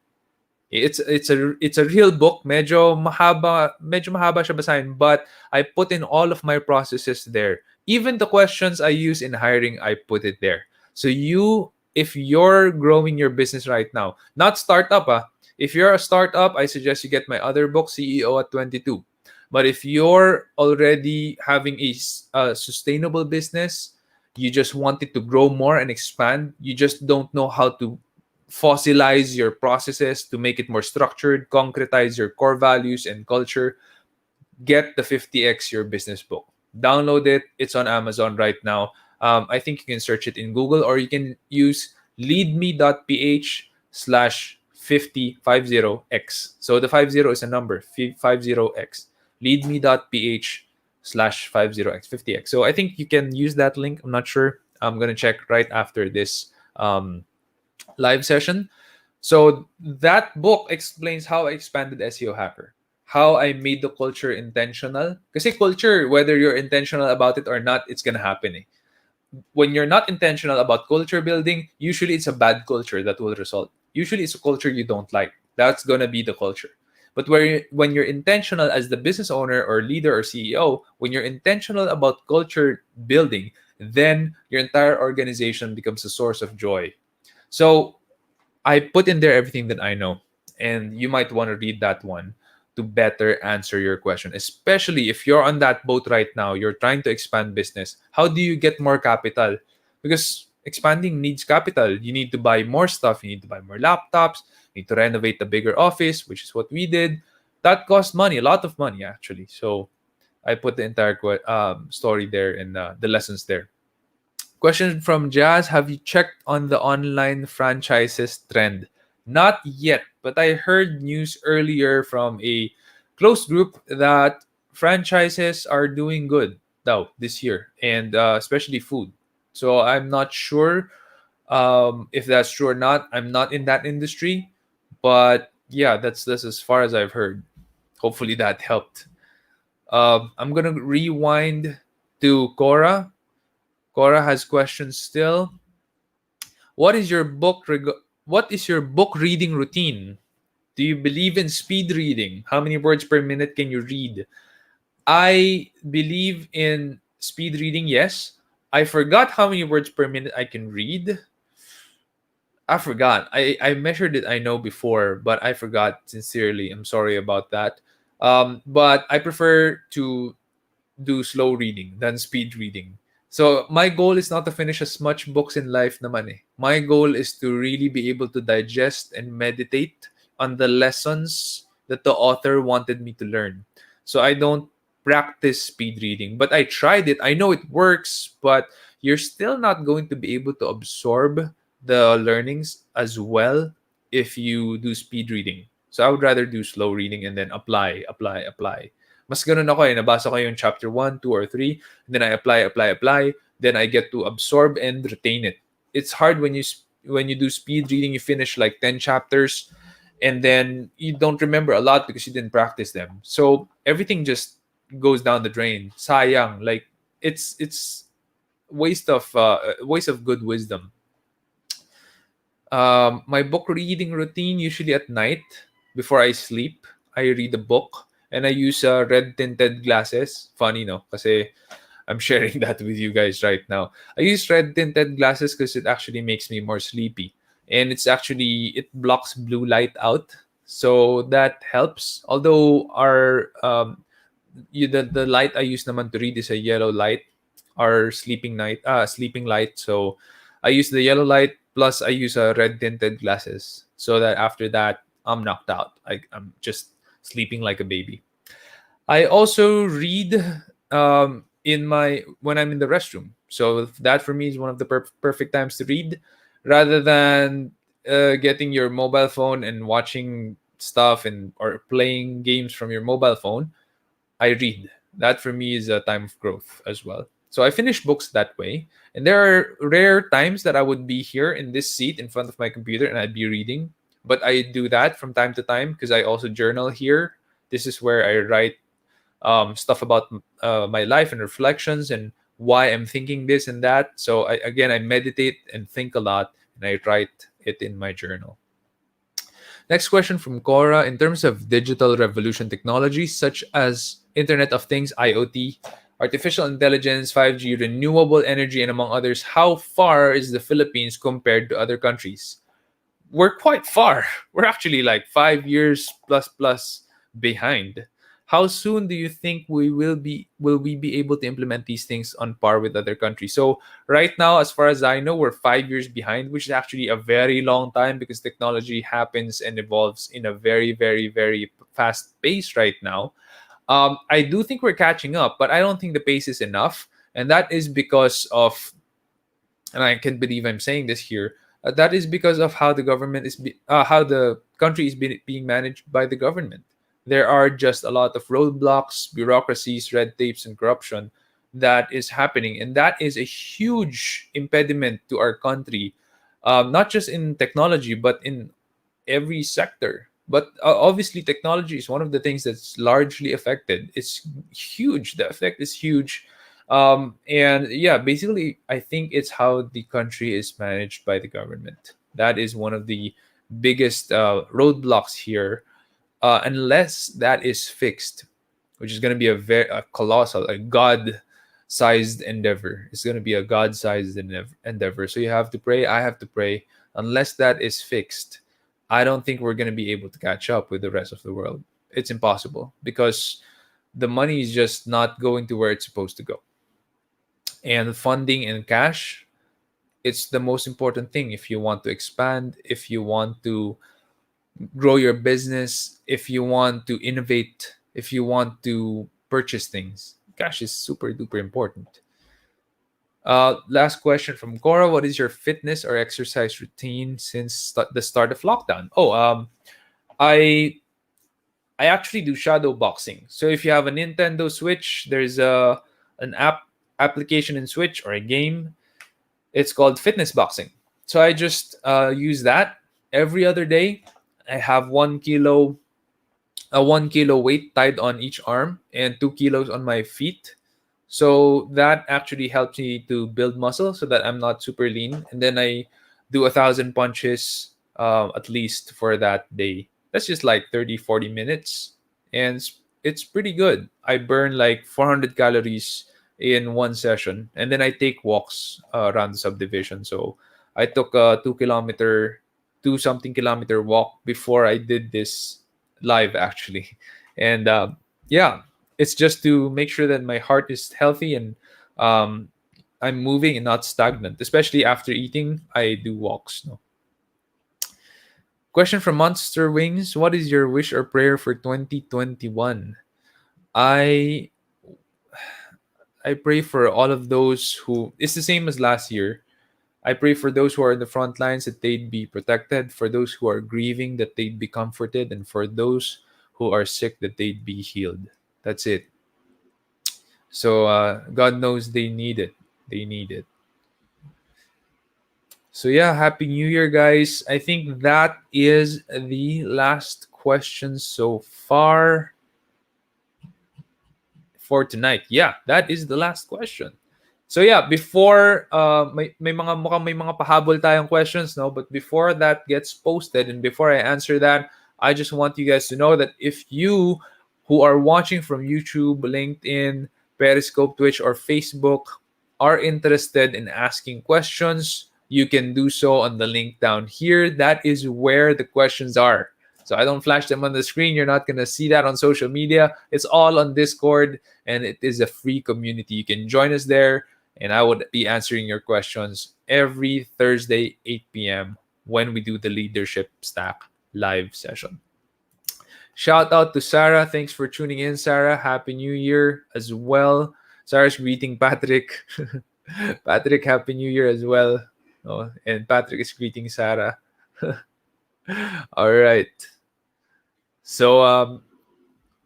It's a real book. Medyo mahaba siya basahin, but I put in all of my processes there. Even the questions I use in hiring, I put it there. So if you're growing your business right now, not startup, If you're a startup, I suggest you get my other book, CEO at 22. But if you're already having a sustainable business, you just want it to grow more and expand, you just don't know how to fossilize your processes to make it more structured, concretize your core values and culture, get the 50x Your Business book. Download it. It's on Amazon right now. I think you can search it in Google, or you can use leadme.ph slash 50x. So the 50 is a number, 50x. Leadme.ph slash 50x, 50x. So I think you can use that link. I'm not sure. I'm going to check right after this live session. So that book explains how I expanded SEO Hacker, how I made the culture intentional. Because culture, whether you're intentional about it or not, it's gonna happen. When you're not intentional about culture building, usually it's a bad culture that will result. Usually it's a culture you don't like. That's gonna be the culture. But when you're intentional as the business owner or leader or CEO, when you're intentional about culture building, then your entire organization becomes a source of joy. So I put in there everything that I know, and you might want to read that one to better answer your question, especially if you're on that boat right now. You're trying to expand business. How do you get more capital? Because expanding needs capital. You need to buy more stuff. You need to buy more laptops. You need to renovate a bigger office, which is what we did. That costs money, a lot of money actually. So I put the entire story there and the lessons there. Question from Jazz: have you checked on the online franchises trend? Not yet, but I heard news earlier from a close group that franchises are doing good now this year, and especially food. So I'm not sure if that's true or not. I'm not in that industry, but yeah, that's as far as I've heard. Hopefully that helped. I'm gonna rewind to Cora. Cora has questions still. What is your what is your book reading routine? Do you believe in speed reading? How many words per minute can you read? I believe in speed reading, yes. I forgot how many words per minute I can read. I forgot. I measured it, I know, before, but I forgot sincerely. I'm sorry about that. But I prefer to do slow reading than speed reading. So my goal is not to finish as much books in life naman eh. My goal is to really be able to digest and meditate on the lessons that the author wanted me to learn. So I don't practice speed reading, but I tried it. I know it works, but you're still not going to be able to absorb the learnings as well if you do speed reading. So I would rather do slow reading and then apply. Mas ganun ako eh. Nabasa ko yung chapter 1, 2, or 3. And then I apply. Then I get to absorb and retain it. It's hard when you do speed reading, you finish like 10 chapters and then you don't remember a lot because you didn't practice them. So everything just goes down the drain. Sayang. Like it's waste of good wisdom. My book reading routine, usually at night before I sleep, I read a book and I use red tinted glasses. Funny, no? Kasi I'm sharing that with you guys right now. I use red tinted glasses because it actually makes me more sleepy. And it blocks blue light out. So that helps. Although the light I use naman to read is a yellow light, our sleeping light. So I use the yellow light plus I use a red tinted glasses so that after that I'm knocked out. I'm just sleeping like a baby. I also read in my when I'm in the restroom. So that for me is one of the perfect times to read, rather than getting your mobile phone and watching stuff and or playing games from your mobile phone. I read. That for me is a time of growth as well. So I finish books that way. And there are rare times that I would be here in this seat in front of my computer and I'd be reading. But I do that from time to time because I also journal here. This is where I write stuff about my life and reflections and why I'm thinking this and that. So I meditate and think a lot and I write it in my journal. Next question from Cora. In terms of digital revolution technologies such as Internet of Things, IoT, artificial intelligence, 5G, renewable energy, and among others, how far is the Philippines compared to other countries? we're quite far. We're actually like 5 years plus behind. How soon do you think we be able to implement these things on par with other countries? So right now, as far as I know, we're 5 years behind, which is actually a very long time because technology happens and evolves in a very fast pace right now. I do think we're catching up, but I don't think the pace is enough, and that is because of, and I can't believe I'm saying this here. That is because of how the how the country is being managed by the government. There are just a lot of roadblocks, bureaucracies, red tapes, and corruption that is happening, and that is a huge impediment to our country, not just in technology but in every sector. But obviously, technology is one of the things that's largely affected. It's huge. The effect is huge. And yeah, basically, I think it's how the country is managed by the government. That is one of the biggest roadblocks here. Unless that is fixed, which is going to be a colossal, a God-sized endeavor. It's going to be a God-sized endeavor. So you have to pray. I have to pray. Unless that is fixed, I don't think we're going to be able to catch up with the rest of the world. It's impossible because the money is just not going to where it's supposed to go. And funding and cash, it's the most important thing if you want to expand, if you want to grow your business, if you want to innovate, if you want to purchase things. Cash is super duper important. Last question from Cora. What is your fitness or exercise routine since the start of lockdown? I I actually do shadow boxing. So if you have a Nintendo Switch, there's an application in Switch or a game. It's called fitness boxing. So I just use that every other day. I have 1 kilo, a 1 kilo weight tied on each arm and 2 kilos on my feet. So that actually helps me to build muscle so that I'm not super lean. And then I do 1,000 punches at least for that day. That's just like 30, 40 minutes. And it's pretty good. I burn like 400 calories in one session. And then I take walks around the subdivision. So I took a 2 kilometer, 2 something kilometer walk before I did this live actually. And yeah, it's just to make sure that my heart is healthy and um, I'm moving and not stagnant. Especially after eating, I do walks. No. Question from Monster Wings: what is your wish or prayer for 2021? I I pray for all of those who. It's the same as last year. I pray for those who are in the front lines that they'd be protected, for those who are grieving that they'd be comforted, and for those who are sick that they'd be healed. That's it. So God knows they need it. They need it. So yeah, happy New Year, guys. I think that is the last question so far for tonight. Yeah, that is the last question. So yeah, before may mga mukhang may mga pahabol tayong questions, no? But before that gets posted and before I answer that, I just want you guys to know that if you who are watching from YouTube, LinkedIn, Periscope, Twitch, or Facebook are interested in asking questions, you can do so on the link down here. That is where the questions are. So I don't flash them on the screen. You're not going to see that on social media. It's all on Discord, and it is a free community. You can join us there, and I would be answering your questions every Thursday, 8 p.m., when we do the Leadership Stack live session. Shout out to Sarah. Thanks for tuning in, Sarah. Happy New Year as well. Sarah's greeting Patrick. Patrick, Happy New Year as well. Oh, and Patrick is greeting Sarah. All right. So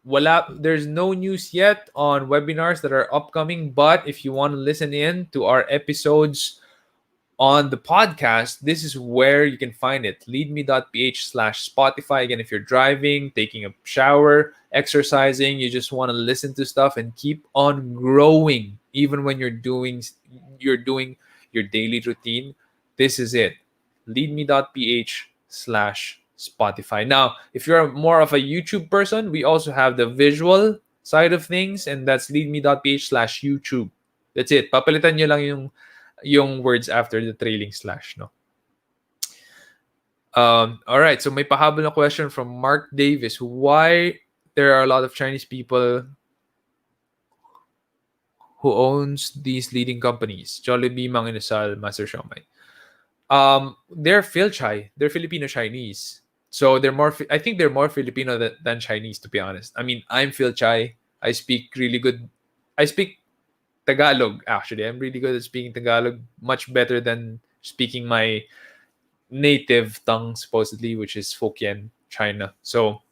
there's no news yet on webinars that are upcoming, but if you want to listen in to our episodes on the podcast, this is where you can find it. Leadme.ph/Spotify. Again, if you're driving, taking a shower, exercising, you just want to listen to stuff and keep on growing, even when you're doing your daily routine. This is it. Leadme.ph/Spotify. Now, if you're more of a YouTube person, we also have the visual side of things, and that's leadme.ph/YouTube. That's it. Papalitan nyo lang yung words after the trailing slash, no? All right, so may pahabol na question from Mark Davis. Why there are a lot of Chinese people who owns these leading companies? Jollibee, Mang Inasal, Master Siomai. They're Philchai. They're Filipino Chinese. So they're more. I think they're more Filipino than Chinese, to be honest. I mean, I'm Philchai. I speak really good. I speak Tagalog. Actually, I'm really good at speaking Tagalog, much better than speaking my native tongue, supposedly, which is Hokkien, China. So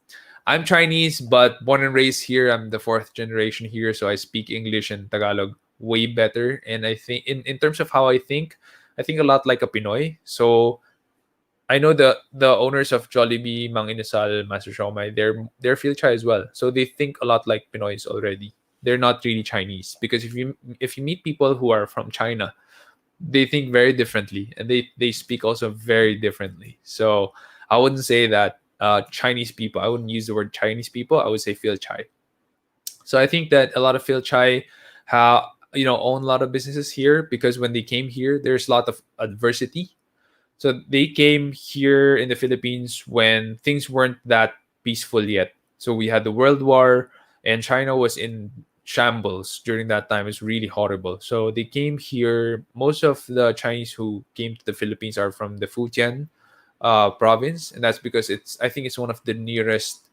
I'm Chinese, but born and raised here. I'm the fourth generation here, so I speak English and Tagalog way better. And I think, in terms of how I think a lot like a Pinoy. So I know the owners of Jollibee, Mang Inasal, Master Shomai, they're Filchai as well. So they think a lot like Pinoys already. They're not really Chinese because if you meet people who are from China, they think very differently and they speak also very differently. So I wouldn't say that Chinese people. I wouldn't use the word Chinese people. I would say Filchai. So I think that a lot of Filchai have own a lot of businesses here because when they came here, there's a lot of adversity. So they came here in the Philippines when things weren't that peaceful yet. So we had the World War, and China was in shambles during that time. It's really horrible. So they came here. Most of the Chinese who came to the Philippines are from the Fujian province, and that's because I think it's one of the nearest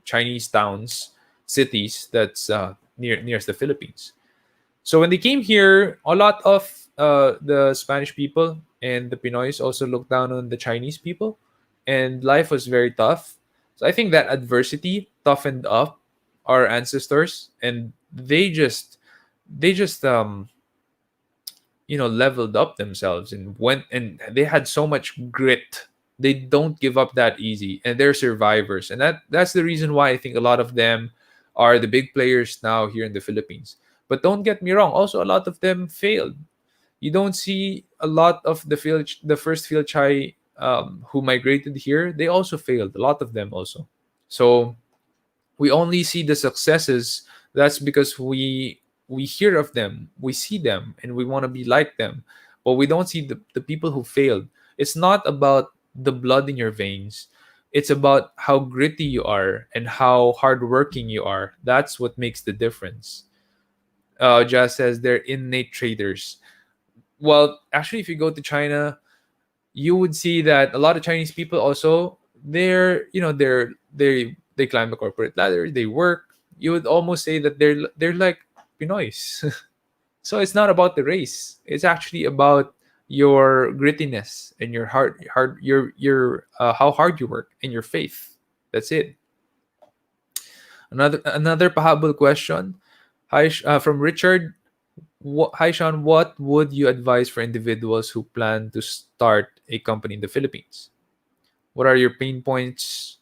Chinese towns, cities that's nearest the Philippines. So when they came here, a lot of the Spanish people and the Pinoys also looked down on the Chinese people, and life was very tough. So I think that adversity toughened up our ancestors, and they just leveled up themselves and went, and they had so much grit. They don't give up that easy, and they're survivors, and that's the reason why I think a lot of them are the big players now here in the Philippines. But don't get me wrong, also a lot of them failed. You don't see a lot of the first field chai who migrated here. They also failed, a lot of them also. So we only see the successes. That's because we hear of them, we see them, and we want to be like them, but we don't see the people who failed. It's not about the blood in your veins. It's about how gritty you are and how hardworking you are. That's what makes the difference. Jazz says they're innate traders. Well, actually, if you go to China, you would see that a lot of Chinese people also, they climb the corporate ladder, they work. You would almost say that they're like Pinoys. So it's not about the race. It's actually about your grittiness and your hard your how hard you work and your faith. That's it. Another pahabol question. Hi, from Richard. Hi, Sean. What would you advise for individuals who plan to start a company in the Philippines? What are your pain points?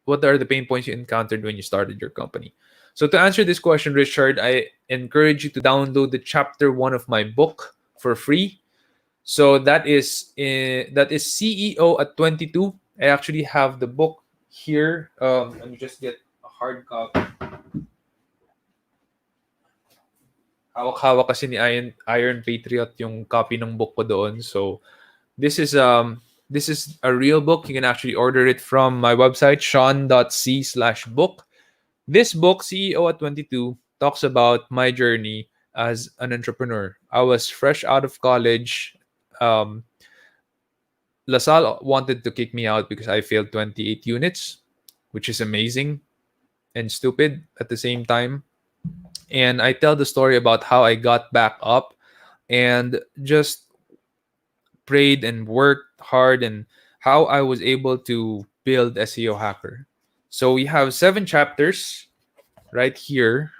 What are the pain points you encountered when you started your company? So to answer this question, Richard, I encourage you to download the chapter one of my book for free. So that is CEO at 22. I actually have the book here. Let me just get a hard copy. Hawak-hawak kasi ni Iron Patriot yung copy ng book ko doon. So this is a real book. You can actually order it from my website, sean.c/book. This book, CEO at 22, talks about my journey as an entrepreneur. I was fresh out of college. Um, LaSalle wanted to kick me out because I failed 28 units, which is amazing and stupid at the same time. And I tell the story about how I got back up and just prayed and worked hard and how I was able to build SEO Hacker. So we have 7 chapters right here,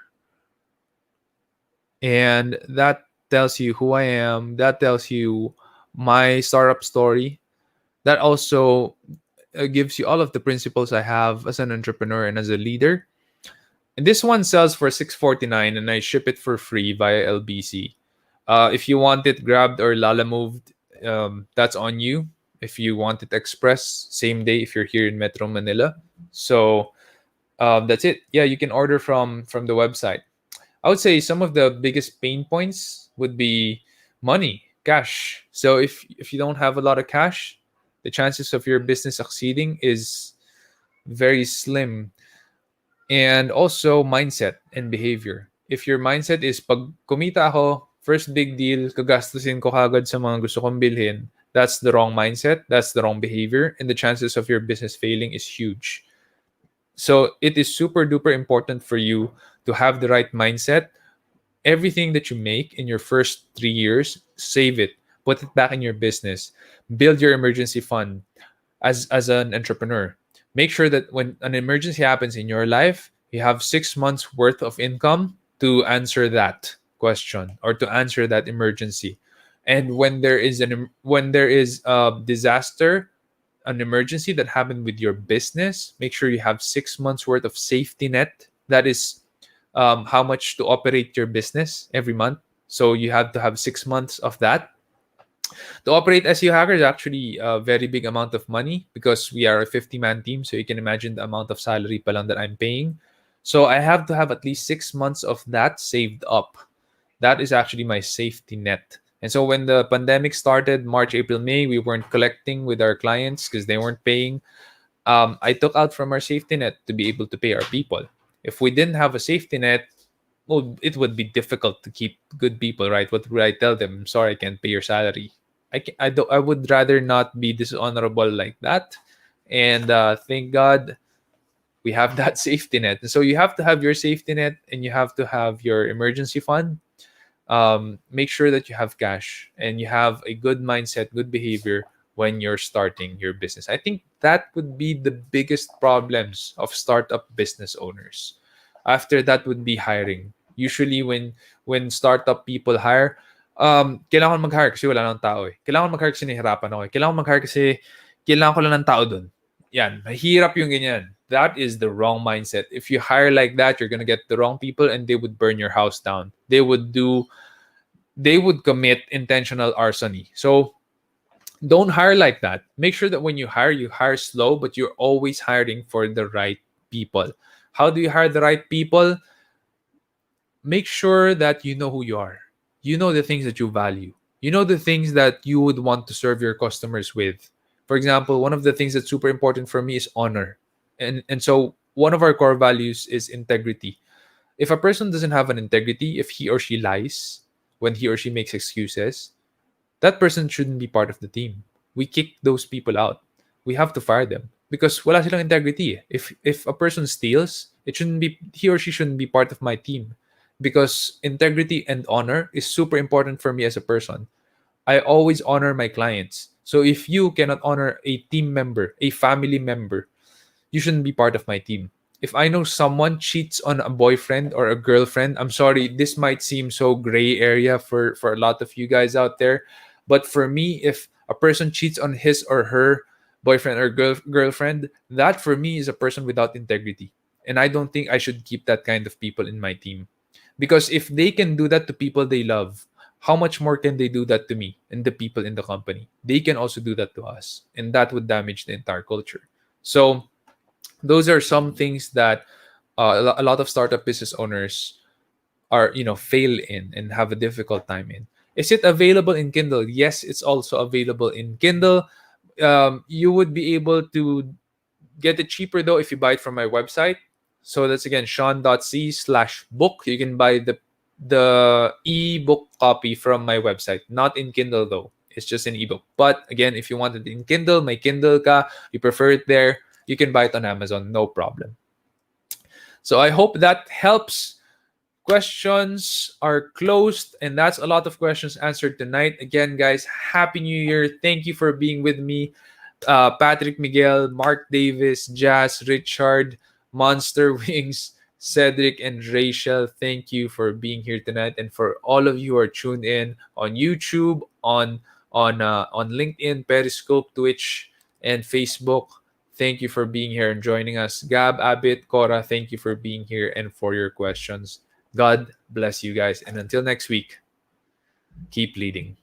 and that tells you who I am. That tells you my startup story. That also gives you all of the principles I have as an entrepreneur and as a leader. And this one sells for 649, and I ship it for free via LBC. If you want it grabbed or Lala moved, that's on you. If you want it express, same day if you're here in Metro Manila. So that's it. Yeah, you can order from the website. I would say some of the biggest pain points would be money, cash. So if you don't have a lot of cash, the chances of your business succeeding is very slim. And also mindset and behavior. If your mindset is pag kumita ako, first big deal, kagastusin ko kagad sa mga gusto kong bilhin, that's the wrong mindset, that's the wrong behavior, and the chances of your business failing is huge. So it is super duper important for you to have the right mindset. Everything that you make in your first 3 years, save it, put it back in your business, build your emergency fund. As an entrepreneur, make sure that when an emergency happens in your life, you have 6 months worth of income to answer that question or to answer that emergency. And when there is a disaster, an emergency that happened with your business, make sure you have 6 months worth of safety net. That is how much to operate your business every month. So you have to have 6 months of that. To operate SEO Hacker is actually a very big amount of money because we are a 50-man team. So you can imagine the amount of salary pa lang that I'm paying. So I have to have at least 6 months of that saved up. That is actually my safety net. And so when the pandemic started, March, April, May, we weren't collecting with our clients because they weren't paying. I took out from our safety net to be able to pay our people. If we didn't have a safety net, well, it would be difficult to keep good people, right? What would I tell them? I'm sorry, I can't pay your salary. I would rather not be dishonorable like that. And thank God we have that safety net. So you have to have your safety net and you have to have your emergency fund. Make sure that you have cash and you have a good mindset, good behavior when you're starting your business. I think that would be the biggest problems of startup business owners. After that would be hiring. Usually when startup people hire, kailangan mag-hire kasi wala nang tao eh. Kailangan mag-hire kasi nahihirapan ako eh. Kailangan mag-hire kasi kailangan ko lang ng tao dun. Yan, mahirap yung ganyan. That is the wrong mindset. If you hire like that, you're gonna get the wrong people and they would burn your house down. They would commit intentional arsony. So don't hire like that. Make sure that when you hire slow, but you're always hiring for the right people. How do you hire the right people? Make sure that you know who you are. You know the things that you value. You know the things that you would want to serve your customers with. For example, one of the things that's super important for me is honor. And so one of our core values is integrity. If a person doesn't have an integrity, if he or she lies when he or she makes excuses, that person shouldn't be part of the team. We kick those people out. We have to fire them because wala silang integrity. If a person steals, it shouldn't be he or she shouldn't be part of my team because integrity and honor is super important for me as a person. I always honor my clients. So if you cannot honor a team member, a family member, you shouldn't be part of my team. If I know someone cheats on a boyfriend or a girlfriend, I'm sorry, this might seem so gray area for a lot of you guys out there. But for me, if a person cheats on his or her boyfriend or girlfriend, that for me is a person without integrity. And I don't think I should keep that kind of people in my team. Because if they can do that to people they love, how much more can they do that to me and the people in the company? They can also do that to us. And that would damage the entire culture. So those are some things that a lot of startup business owners are fail in and have a difficult time in. Is it available in Kindle? Yes, it's also available in Kindle. You would be able to get it cheaper though if you buy it from my website. So that's again sean.c/book. You can buy the ebook copy from my website, not in Kindle though. It's just an ebook. But again, if you want it in Kindle, my Kindle ka, you prefer it there, you can buy it on Amazon, no problem. So I hope that helps. Questions are closed, and that's a lot of questions answered tonight. Again, guys, Happy New Year. Thank you for being with me. Patrick Miguel, Mark Davis, Jazz, Richard, Monster Wings, Cedric, and Rachel. Thank you for being here tonight, and for all of you who are tuned in on YouTube, on LinkedIn, Periscope, Twitch, and Facebook. Thank you for being here and joining us. Gab, Abit, Cora, thank you for being here and for your questions. God bless you guys, and until next week, keep leading.